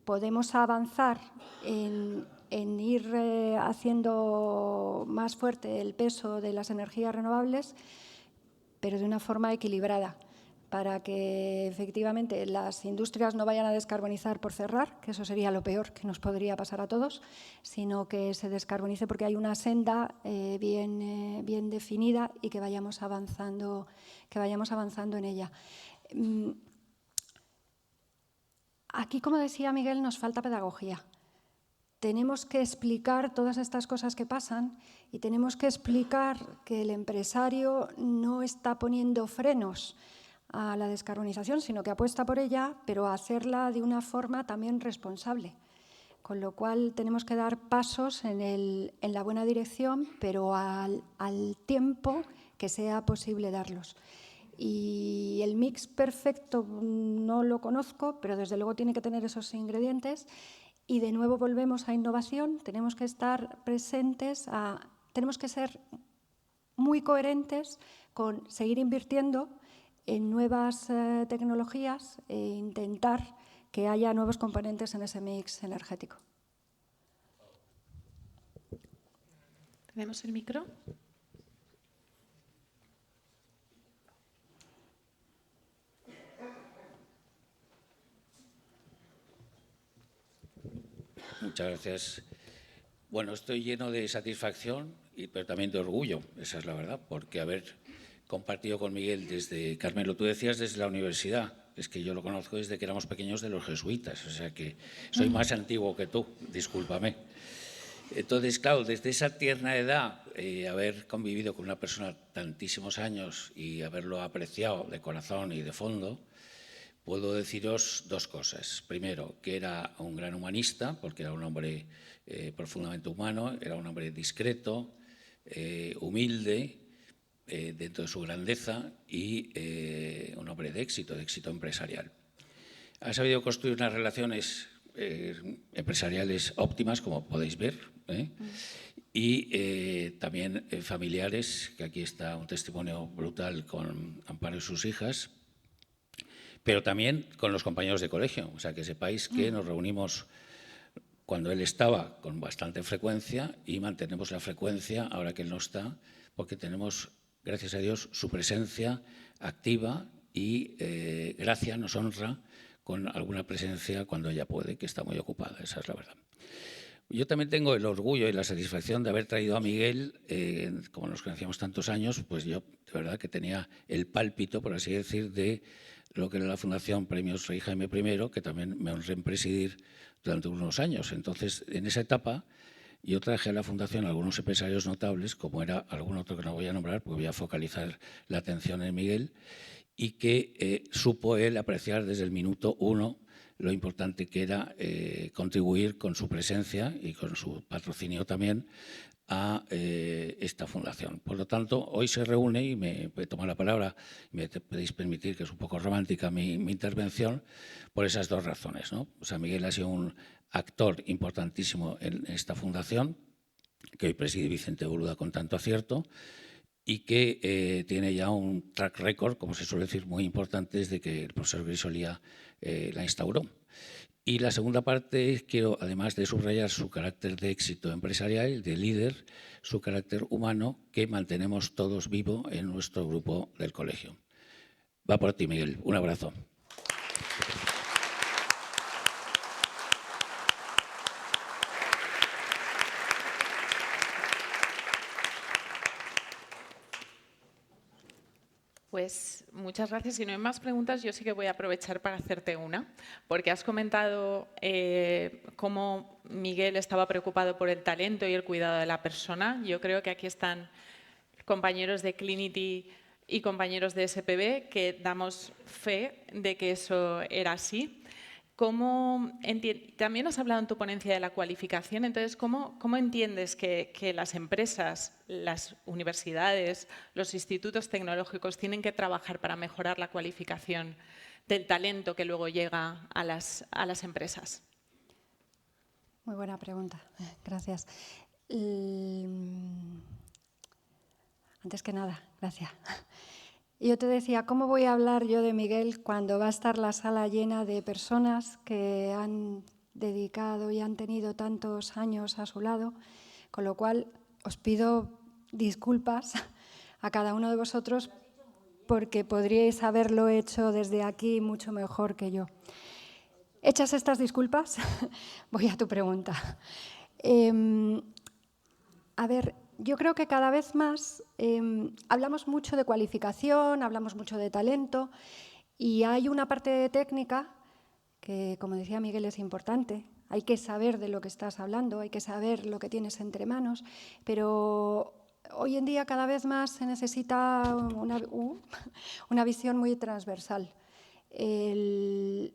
Podemos avanzar en ir haciendo más fuerte el peso de las energías renovables, pero de una forma equilibrada, para que efectivamente las industrias no vayan a descarbonizar por cerrar, que eso sería lo peor que nos podría pasar a todos, sino que se descarbonice porque hay una senda bien definida y que vayamos avanzando en ella. Aquí, como decía Miguel, nos falta pedagogía. Tenemos que explicar todas estas cosas que pasan y tenemos que explicar que el empresario no está poniendo frenos a la descarbonización, sino que apuesta por ella, pero a hacerla de una forma también responsable. Con lo cual tenemos que dar pasos en la buena dirección, pero al tiempo que sea posible darlos. Y el mix perfecto no lo conozco, pero desde luego tiene que tener esos ingredientes. Y de nuevo volvemos a innovación, tenemos que estar presentes, tenemos que ser muy coherentes con seguir invirtiendo en nuevas tecnologías e intentar que haya nuevos componentes en ese mix energético. ¿Tenemos el micro? Muchas gracias. Bueno, estoy lleno de satisfacción, pero también de orgullo, esa es la verdad, porque haber compartido con Miguel desde, Carmelo, tú decías desde la universidad, es que yo lo conozco desde que éramos pequeños de los jesuitas, o sea que soy más antiguo que tú, discúlpame. Entonces, claro, desde esa tierna edad, haber convivido con una persona tantísimos años y haberlo apreciado de corazón y de fondo, puedo deciros dos cosas. Primero, que era un gran humanista, porque era un hombre profundamente humano, era un hombre discreto, humilde, dentro de su grandeza y un hombre de éxito empresarial. Ha sabido construir unas relaciones empresariales óptimas, como podéis ver, y también familiares, que aquí está un testimonio brutal con Amparo y sus hijas, pero también con los compañeros de colegio. O sea, que sepáis que nos reunimos cuando él estaba con bastante frecuencia y mantenemos la frecuencia ahora que él no está, porque tenemos, gracias a Dios, su presencia activa y gracia nos honra con alguna presencia cuando ella puede, que está muy ocupada, esa es la verdad. Yo también tengo el orgullo y la satisfacción de haber traído a Miguel, como nos conocíamos tantos años, pues yo de verdad que tenía el pálpito, por así decir, de lo que era la Fundación Premios Rey Jaime I, que también me honré en presidir durante unos años. Entonces, en esa etapa, yo traje a la Fundación a algunos empresarios notables, como era algún otro que no voy a nombrar, porque voy a focalizar la atención en Miguel, y que supo él apreciar desde el minuto 1 lo importante que era contribuir con su presencia y con su patrocinio también a esta fundación. Por lo tanto, hoy se reúne, y me tomo la palabra, y me podéis permitir que es un poco romántica mi intervención, por esas dos razones, ¿no? O sea, Miguel ha sido un actor importantísimo en esta fundación, que hoy preside Vicente Boluda con tanto acierto, y que tiene ya un track record, como se suele decir, muy importante desde que el profesor Grisolía la instauró. Y la segunda parte, quiero, además de subrayar su carácter de éxito empresarial, de líder, su carácter humano, que mantenemos todos vivo en nuestro grupo del colegio. Va por ti, Miguel. Un abrazo. Pues muchas gracias. Si no hay más preguntas, yo sí que voy a aprovechar para hacerte una, porque has comentado cómo Miguel estaba preocupado por el talento y el cuidado de la persona. Yo creo que aquí están compañeros de Clinity y compañeros de SPB que damos fe de que eso era así. También has hablado en tu ponencia de la cualificación, entonces, ¿cómo entiendes que las empresas, las universidades, los institutos tecnológicos tienen que trabajar para mejorar la cualificación del talento que luego llega a las empresas? Muy buena pregunta, gracias. Antes que nada, gracias. Yo te decía, ¿cómo voy a hablar yo de Miguel cuando va a estar la sala llena de personas que han dedicado y han tenido tantos años a su lado? Con lo cual, os pido disculpas a cada uno de vosotros porque podríais haberlo hecho desde aquí mucho mejor que yo. Hechas estas disculpas, voy a tu pregunta. A ver, yo creo que cada vez más hablamos mucho de cualificación, hablamos mucho de talento y hay una parte técnica que, como decía Miguel, es importante. Hay que saber de lo que estás hablando, hay que saber lo que tienes entre manos, pero hoy en día cada vez más se necesita una visión muy transversal. El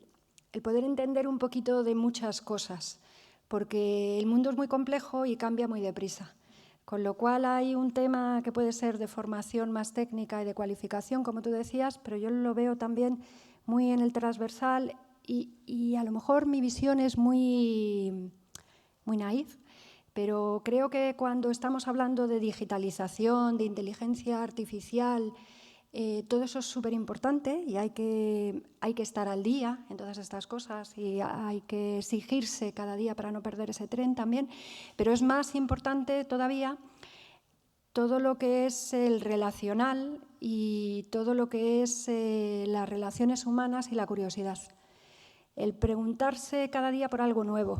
poder entender un poquito de muchas cosas, porque el mundo es muy complejo y cambia muy deprisa. Con lo cual hay un tema que puede ser de formación más técnica y de cualificación, como tú decías, pero yo lo veo también muy en el transversal y a lo mejor mi visión es muy naif, pero creo que cuando estamos hablando de digitalización, de inteligencia artificial, todo eso es súper importante y hay que estar al día en todas estas cosas y hay que exigirse cada día para no perder ese tren también, pero es más importante todavía todo lo que es el relacional y todo lo que es las relaciones humanas y la curiosidad. El preguntarse cada día por algo nuevo,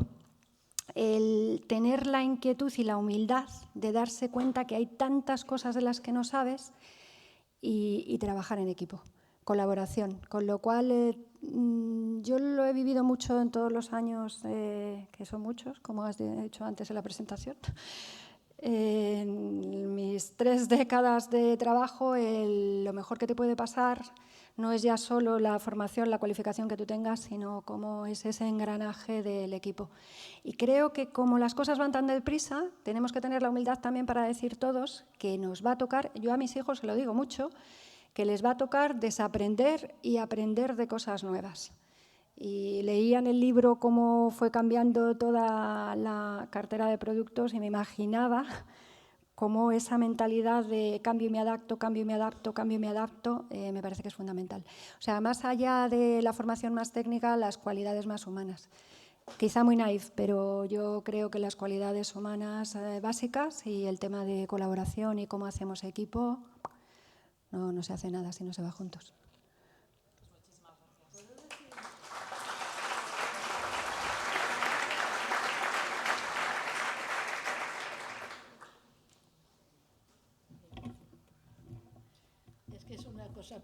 el tener la inquietud y la humildad de darse cuenta que hay tantas cosas de las que no sabes y trabajar en equipo, colaboración. Con lo cual, yo lo he vivido mucho en todos los años, que son muchos, como has dicho antes en la presentación. En mis 3 décadas de trabajo, lo mejor que te puede pasar no es ya solo la formación, la cualificación que tú tengas, sino cómo es ese engranaje del equipo. Y creo que como las cosas van tan deprisa, tenemos que tener la humildad también para decir todos que nos va a tocar, yo a mis hijos se lo digo mucho, que les va a tocar desaprender y aprender de cosas nuevas. Y leía en el libro cómo fue cambiando toda la cartera de productos y me imaginaba cómo esa mentalidad de cambio y me adapto, cambio y me adapto, cambio y me adapto, me parece que es fundamental. O sea, más allá de la formación más técnica, las cualidades más humanas. Quizá muy naif, pero yo creo que las cualidades humanas básicas y el tema de colaboración y cómo hacemos equipo, no se hace nada si no se va juntos.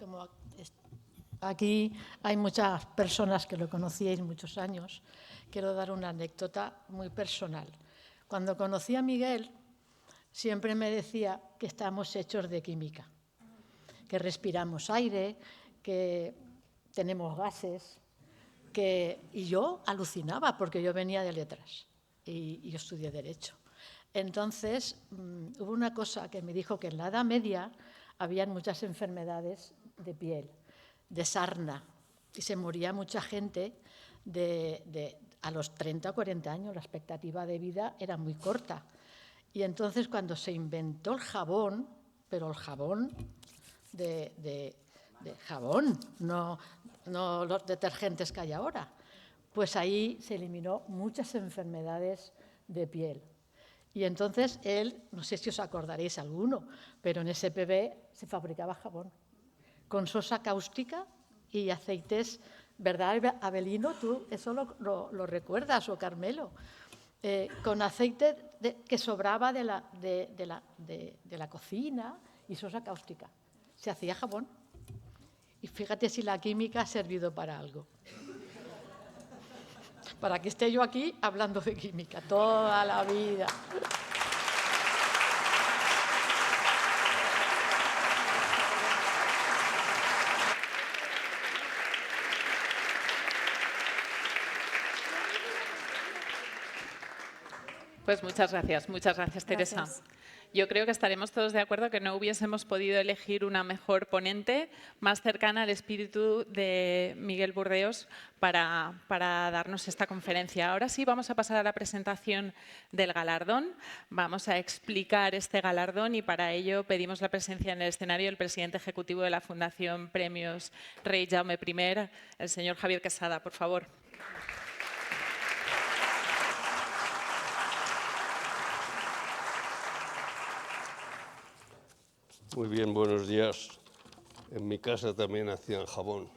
Como aquí hay muchas personas que lo conocíais muchos años, quiero dar una anécdota muy personal. Cuando conocí a Miguel, siempre me decía que estamos hechos de química, que respiramos aire, que tenemos gases, y yo alucinaba porque yo venía de letras y yo estudié Derecho. Entonces, hubo una cosa que me dijo, que en la Edad Media habían muchas enfermedades de piel, de sarna, y se moría mucha gente a los 30 o 40 años, la expectativa de vida era muy corta. Y entonces, cuando se inventó el jabón, pero el jabón de jabón, no los detergentes que hay ahora, pues ahí se eliminó muchas enfermedades de piel. Y entonces él, no sé si os acordaréis alguno, pero en SPB se fabricaba jabón con sosa cáustica y aceites, ¿verdad, Abelino? ¿Tú eso lo recuerdas, o Carmelo? Con aceite que sobraba de la cocina y sosa cáustica. Se hacía jabón. Y fíjate si la química ha servido para algo. Para que esté yo aquí hablando de química toda la vida. Pues muchas gracias, Teresa. Gracias. Yo creo que estaremos todos de acuerdo que no hubiésemos podido elegir una mejor ponente más cercana al espíritu de Miguel Burdeos para darnos esta conferencia. Ahora sí vamos a pasar a la presentación del galardón. Vamos a explicar este galardón y para ello pedimos la presencia en el escenario del presidente ejecutivo de la Fundación Premios Rey Jaume I, el señor Javier Quesada, por favor. Muy bien, buenos días. En mi casa también hacían jabón,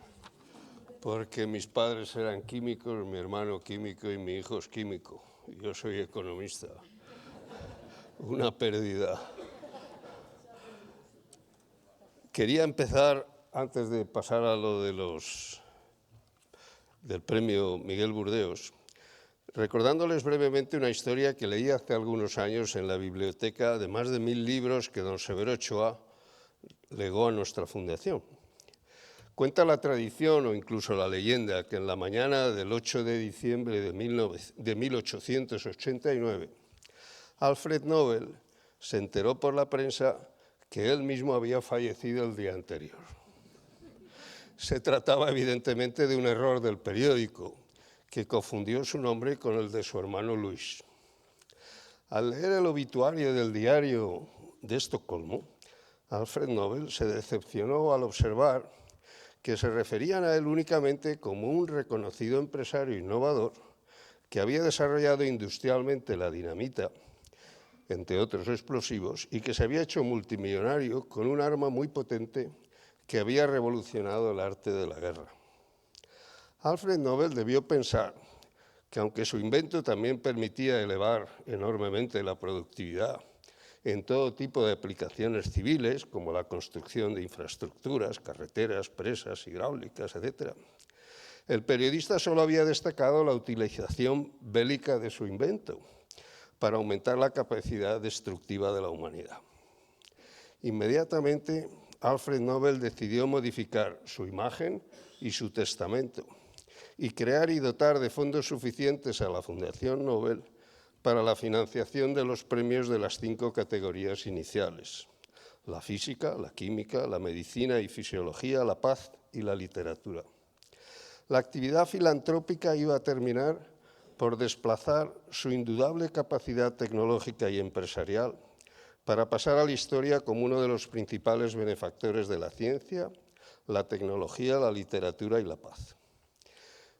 porque mis padres eran químicos, mi hermano químico y mi hijo es químico. Yo soy economista. Una pérdida. Quería empezar, antes de pasar a lo del premio Miguel Burdeos, recordándoles brevemente una historia que leí hace algunos años en la biblioteca de más de 1000 libros que don Severo Ochoa legó a nuestra fundación. Cuenta la tradición o incluso la leyenda que en la mañana del 8 de diciembre de 1889, Alfred Nobel se enteró por la prensa que él mismo había fallecido el día anterior. Se trataba evidentemente de un error del periódico, que confundió su nombre con el de su hermano Luis. Al leer el obituario del diario de Estocolmo, Alfred Nobel se decepcionó al observar que se referían a él únicamente como un reconocido empresario innovador que había desarrollado industrialmente la dinamita, entre otros explosivos, y que se había hecho multimillonario con un arma muy potente que había revolucionado el arte de la guerra. Alfred Nobel debió pensar que aunque su invento también permitía elevar enormemente la productividad en todo tipo de aplicaciones civiles, como la construcción de infraestructuras, carreteras, presas, hidráulicas, etc., el periodista solo había destacado la utilización bélica de su invento para aumentar la capacidad destructiva de la humanidad. Inmediatamente, Alfred Nobel decidió modificar su imagen y su testamento y crear y dotar de fondos suficientes a la Fundación Nobel para la financiación de los premios de las 5 categorías iniciales: la física, la química, la medicina y fisiología, la paz y la literatura. La actividad filantrópica iba a terminar por desplazar su indudable capacidad tecnológica y empresarial para pasar a la historia como uno de los principales benefactores de la ciencia, la tecnología, la literatura y la paz.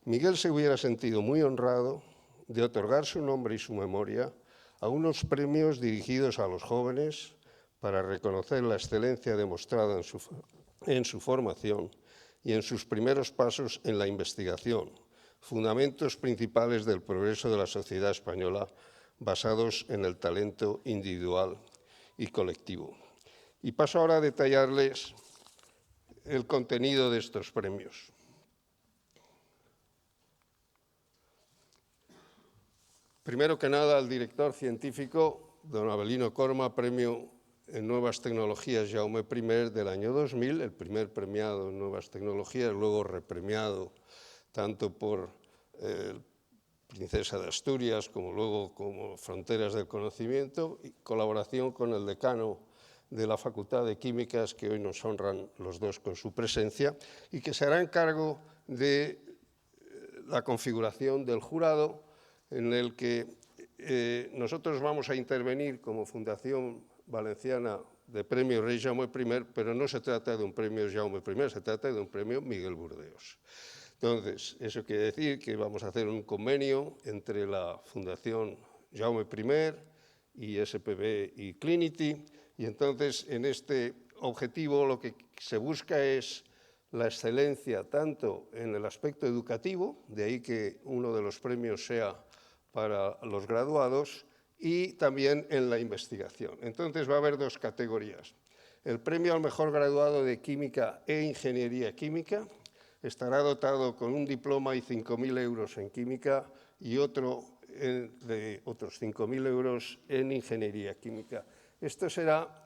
Miguel se hubiera sentido muy honrado de otorgar su nombre y su memoria a unos premios dirigidos a los jóvenes para reconocer la excelencia demostrada en su formación y en sus primeros pasos en la investigación, fundamentos principales del progreso de la sociedad española basados en el talento individual y colectivo. Y paso ahora a detallarles el contenido de estos premios. Primero que nada, al director científico, don Abelino Corma, premio en Nuevas Tecnologías Jaume I del año 2000, el primer premiado en Nuevas Tecnologías, luego repremiado tanto por Princesa de Asturias como luego como Fronteras del Conocimiento, y colaboración con el decano de la Facultad de Químicas, que hoy nos honran los dos con su presencia, y que se hará cargo de la configuración del jurado, en el que nosotros vamos a intervenir como Fundación Valenciana de Premio Rey Jaume I, pero no se trata de un premio Jaume I, se trata de un premio Miguel Burdeos. Entonces, eso quiere decir que vamos a hacer un convenio entre la Fundación Jaume I y SPB y Clinity, y entonces en este objetivo lo que se busca es la excelencia tanto en el aspecto educativo, de ahí que uno de los premios sea para los graduados, y también en la investigación. Entonces va a haber dos categorías. El premio al mejor graduado de Química e Ingeniería Química estará dotado con un diploma y 5.000 euros en Química y otro de otros 5.000 euros en Ingeniería Química. Esto será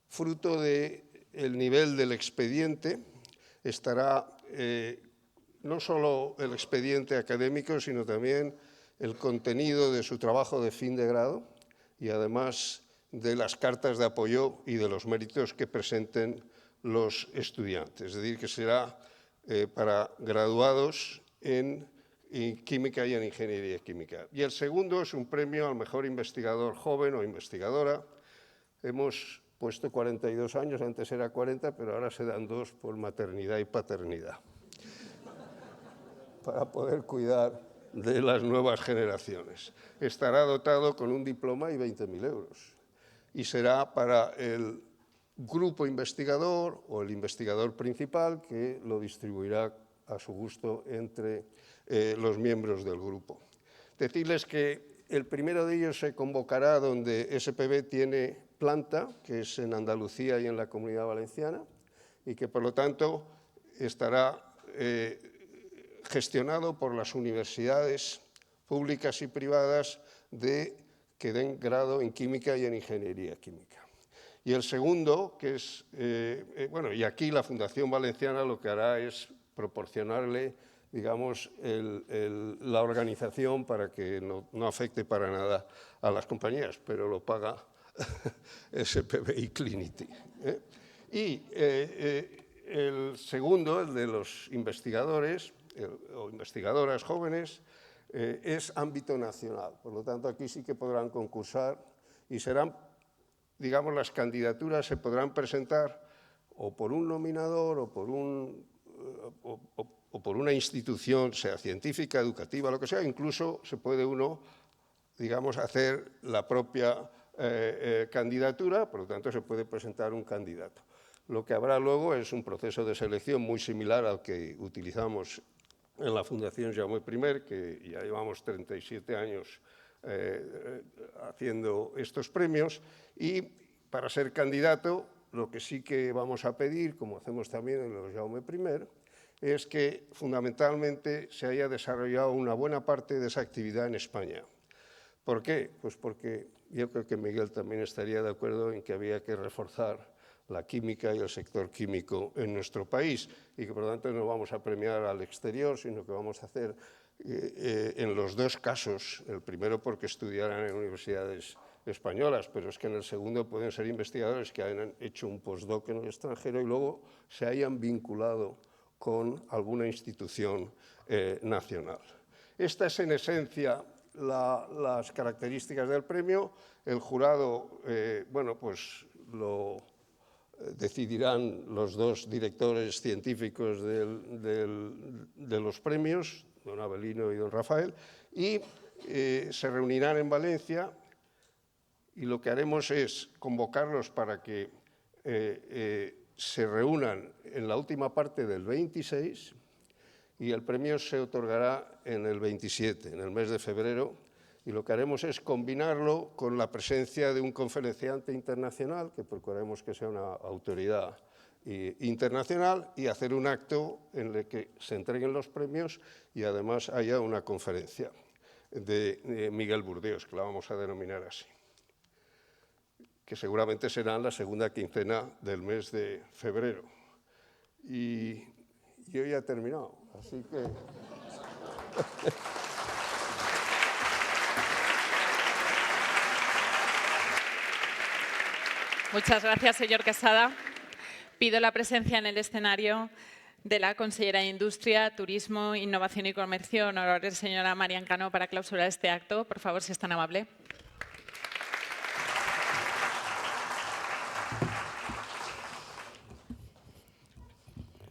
fruto del nivel del expediente. Estará no solo el expediente académico, sino también el contenido de su trabajo de fin de grado y además de las cartas de apoyo y de los méritos que presenten los estudiantes. Es decir, que será para graduados en Química y en Ingeniería Química. Y el segundo es un premio al mejor investigador joven o investigadora. Hemos puesto 42 años, antes era 40, pero ahora se dan 2 por maternidad y paternidad, para poder cuidar de las nuevas generaciones. Estará dotado con un diploma y 20.000 euros. Y será para el grupo investigador o el investigador principal, que lo distribuirá a su gusto entre los miembros del grupo. Decirles que el primero de ellos se convocará donde SPB tiene planta, que es en Andalucía y en la Comunidad Valenciana, y que por lo tanto estará gestionado por las universidades públicas y privadas que den grado en Química y en Ingeniería Química. Y el segundo, que es, y aquí la Fundación Valenciana lo que hará es proporcionarle, digamos, la organización para que no afecte para nada a las compañías, pero lo paga SPB y Clinity. Y el segundo, el de los investigadores o investigadoras jóvenes, es ámbito nacional. Por lo tanto, aquí sí que podrán concursar y serán, digamos, las candidaturas se podrán presentar o por un nominador o por una institución, sea científica, educativa, lo que sea. Incluso se puede uno, digamos, hacer la propia candidatura, por lo tanto se puede presentar un candidato. Lo que habrá luego es un proceso de selección muy similar al que utilizamos en la Fundación Jaume I, que ya llevamos 37 años haciendo estos premios, y para ser candidato lo que sí que vamos a pedir, como hacemos también en los Jaume I, es que fundamentalmente se haya desarrollado una buena parte de esa actividad en España. ¿Por qué? Pues porque yo creo que Miguel también estaría de acuerdo en que había que reforzar la química y el sector químico en nuestro país y que por lo tanto no vamos a premiar al exterior, sino que vamos a hacer en los dos casos, el primero porque estudiarán en universidades españolas, pero es que en el segundo pueden ser investigadores que hayan hecho un postdoc en el extranjero y luego se hayan vinculado con alguna institución nacional. Esta es en esencia las características del premio. El jurado, pues lo decidirán los dos directores científicos de los premios, don Abelino y don Rafael, y se reunirán en Valencia y lo que haremos es convocarlos para que se reúnan en la última parte del 26 y el premio se otorgará en el 27, en el mes de febrero, y lo que haremos es combinarlo con la presencia de un conferenciante internacional, que procuraremos que sea una autoridad internacional, y hacer un acto en el que se entreguen los premios y además haya una conferencia de Miguel Burdeos, que la vamos a denominar así. que seguramente será en la segunda quincena del mes de febrero. Y yo ya he terminado, así que... Muchas gracias, señor Quesada. Pido la presencia en el escenario de la consellera de Industria, Turismo, Innovación y Comercio, honorable señora Marian Cano, para clausurar este acto. Por favor, si es tan amable.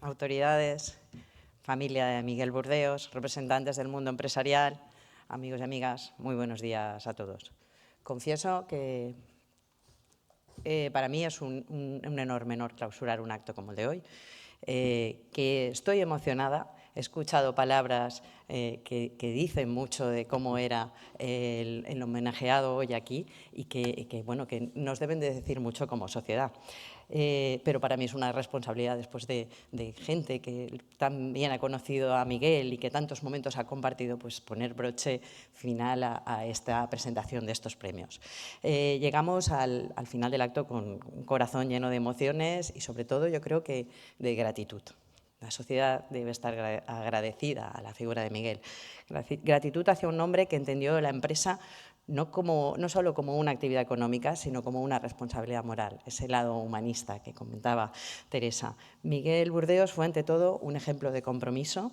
Autoridades, familia de Miguel Burdeos, representantes del mundo empresarial, amigos y amigas, muy buenos días a todos. Confieso que para mí es un enorme honor clausurar un acto como el de hoy, que estoy emocionada. He escuchado palabras que dicen mucho de cómo era el homenajeado hoy aquí y que nos deben de decir mucho como sociedad. Pero para mí es una responsabilidad, después de gente que también ha conocido a Miguel y que tantos momentos ha compartido, pues poner broche final a esta presentación de estos premios. Llegamos al final del acto con un corazón lleno de emociones y, sobre todo, yo creo que de gratitud. La sociedad debe estar agradecida a la figura de Miguel. Gratitud hacia un hombre que entendió la empresa no solo como una actividad económica, sino como una responsabilidad moral, ese lado humanista que comentaba Teresa. Miguel Burdeos fue, ante todo, un ejemplo de compromiso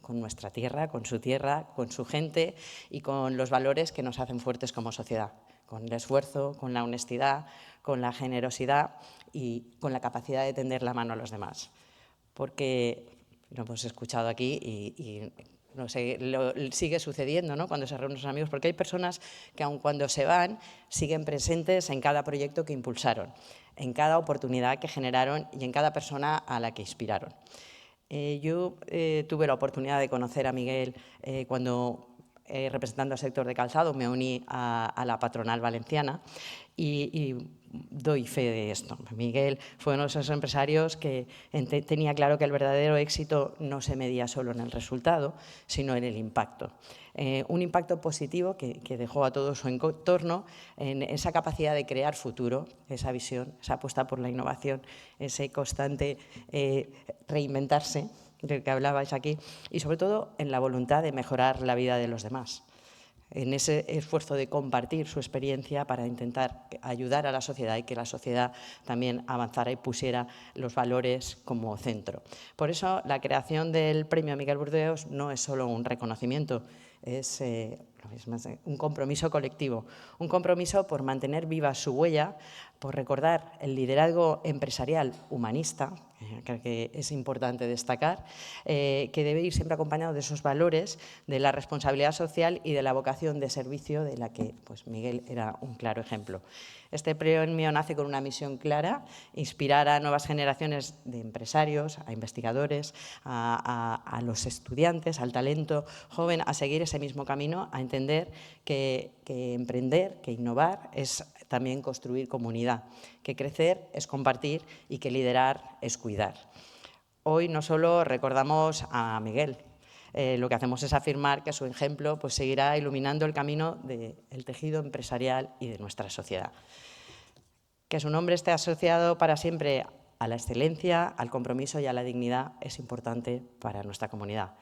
con nuestra tierra, con su gente y con los valores que nos hacen fuertes como sociedad, con el esfuerzo, con la honestidad, con la generosidad y con la capacidad de tender la mano a los demás. Porque lo hemos escuchado aquí y no sé, sigue sucediendo, ¿no?, cuando se reúnen los amigos, porque hay personas que aun cuando se van siguen presentes en cada proyecto que impulsaron, en cada oportunidad que generaron y en cada persona a la que inspiraron. Yo tuve la oportunidad de conocer a Miguel cuando, representando al sector de calzado, me uní a la patronal valenciana y doy fe de esto. Miguel fue uno de esos empresarios que tenía claro que el verdadero éxito no se medía solo en el resultado, sino en el impacto. Un impacto positivo que dejó a todo su entorno en esa capacidad de crear futuro, esa visión, esa apuesta por la innovación, ese constante reinventarse del que hablabais aquí, y sobre todo en la voluntad de mejorar la vida de los demás, en ese esfuerzo de compartir su experiencia para intentar ayudar a la sociedad y que la sociedad también avanzara y pusiera los valores como centro. Por eso, la creación del Premio Miguel Burdeos no es solo un reconocimiento, es un compromiso colectivo, un compromiso por mantener viva su huella, por recordar el liderazgo empresarial humanista, creo que es importante destacar, que debe ir siempre acompañado de esos valores, de la responsabilidad social y de la vocación de servicio, de la que pues, Miguel era un claro ejemplo. Este premio nace con una misión clara: inspirar a nuevas generaciones de empresarios, a investigadores, a los estudiantes, al talento joven, a seguir ese mismo camino, a entender que emprender, que innovar es también construir comunidad, que crecer es compartir y que liderar es cuidar. Hoy no solo recordamos a Miguel, lo que hacemos es afirmar que su ejemplo pues, seguirá iluminando el camino del tejido empresarial y de nuestra sociedad. Que su nombre esté asociado para siempre a la excelencia, al compromiso y a la dignidad es importante para nuestra comunidad.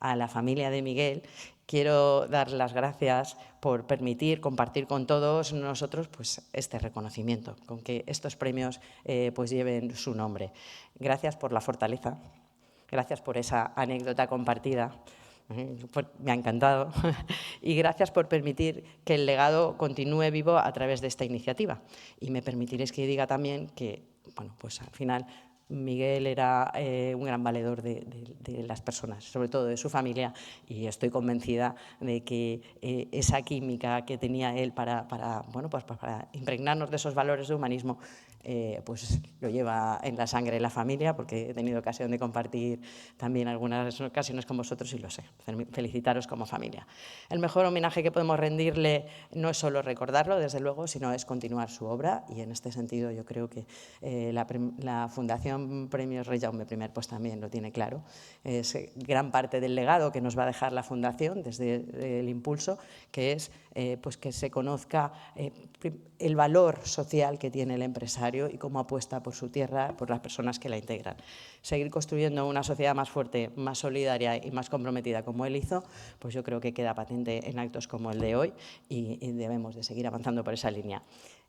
A la familia de Miguel quiero dar las gracias por permitir compartir con todos nosotros pues, este reconocimiento, con que estos premios pues, lleven su nombre. Gracias por la fortaleza, gracias por esa anécdota compartida, me ha encantado, y gracias por permitir que el legado continúe vivo a través de esta iniciativa. Y me permitiréis que diga también que, bueno, pues al final Miguel era un gran valedor de las personas, sobre todo de su familia, y estoy convencida de que esa química que tenía él para impregnarnos de esos valores de humanismo, pues lo lleva en la sangre la familia, porque he tenido ocasión de compartir también algunas ocasiones con vosotros y lo sé. Felicitaros como familia. El mejor homenaje que podemos rendirle no es solo recordarlo, desde luego, sino es continuar su obra, y en este sentido yo creo que la Fundación Premios Rey Jaume I pues también lo tiene claro. Es gran parte del legado que nos va a dejar la Fundación desde el impulso, que es pues que se conozca el valor social que tiene el empresario y cómo apuesta por su tierra, por las personas que la integran. Seguir construyendo una sociedad más fuerte, más solidaria y más comprometida como él hizo, pues yo creo que queda patente en actos como el de hoy y debemos de seguir avanzando por esa línea.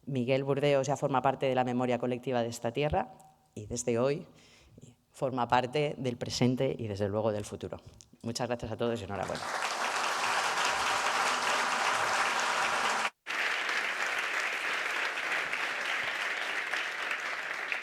Miguel Burdeos ya forma parte de la memoria colectiva de esta tierra y desde hoy forma parte del presente y desde luego del futuro. Muchas gracias a todos y enhorabuena.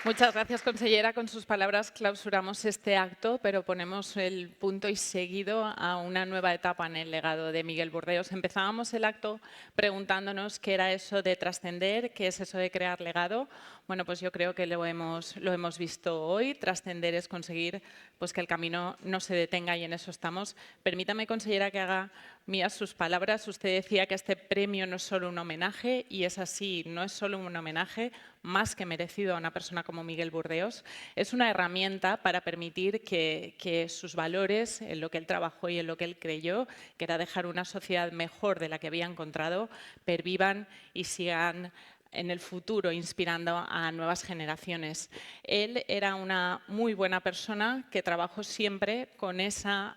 Muchas gracias, consellera. Con sus palabras clausuramos este acto, pero ponemos el punto y seguido a una nueva etapa en el legado de Miguel Burdeos. Empezábamos el acto preguntándonos qué era eso de trascender, qué es eso de crear legado. Bueno, pues yo creo que lo hemos visto hoy. Trascender es conseguir pues, que el camino no se detenga y en eso estamos. Permítame, consellera, que haga mías sus palabras. Usted decía que este premio no es solo un homenaje y es así, no es solo un homenaje más que merecido a una persona como Miguel Burdeos. Es una herramienta para permitir que sus valores, en lo que él trabajó y en lo que él creyó, que era dejar una sociedad mejor de la que había encontrado, pervivan y sigan en el futuro inspirando a nuevas generaciones. Él era una muy buena persona que trabajó siempre con esa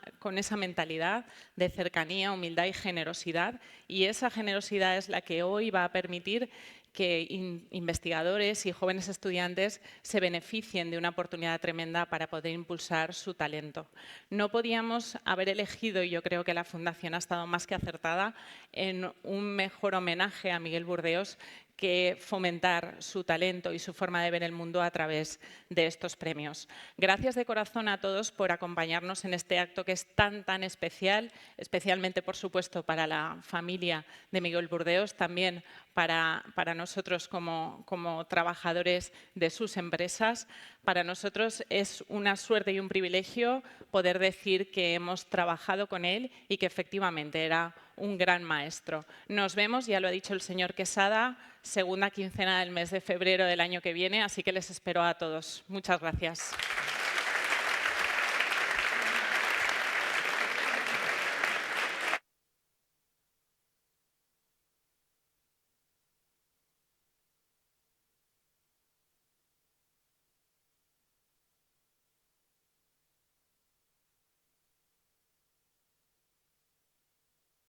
mentalidad de cercanía, humildad y generosidad, y esa generosidad es la que hoy va a permitir que investigadores y jóvenes estudiantes se beneficien de una oportunidad tremenda para poder impulsar su talento. No podíamos haber elegido, y yo creo que la Fundación ha estado más que acertada, en un mejor homenaje a Miguel Burdeos que fomentar su talento y su forma de ver el mundo a través de estos premios. Gracias de corazón a todos por acompañarnos en este acto que es tan especial, especialmente, por supuesto, para la familia de Miguel Burdeos, también para nosotros como trabajadores de sus empresas. Para nosotros es una suerte y un privilegio poder decir que hemos trabajado con él y que efectivamente era un gran maestro. Nos vemos, ya lo ha dicho el señor Quesada, segunda quincena del mes de febrero del año que viene, así que les espero a todos. Muchas gracias.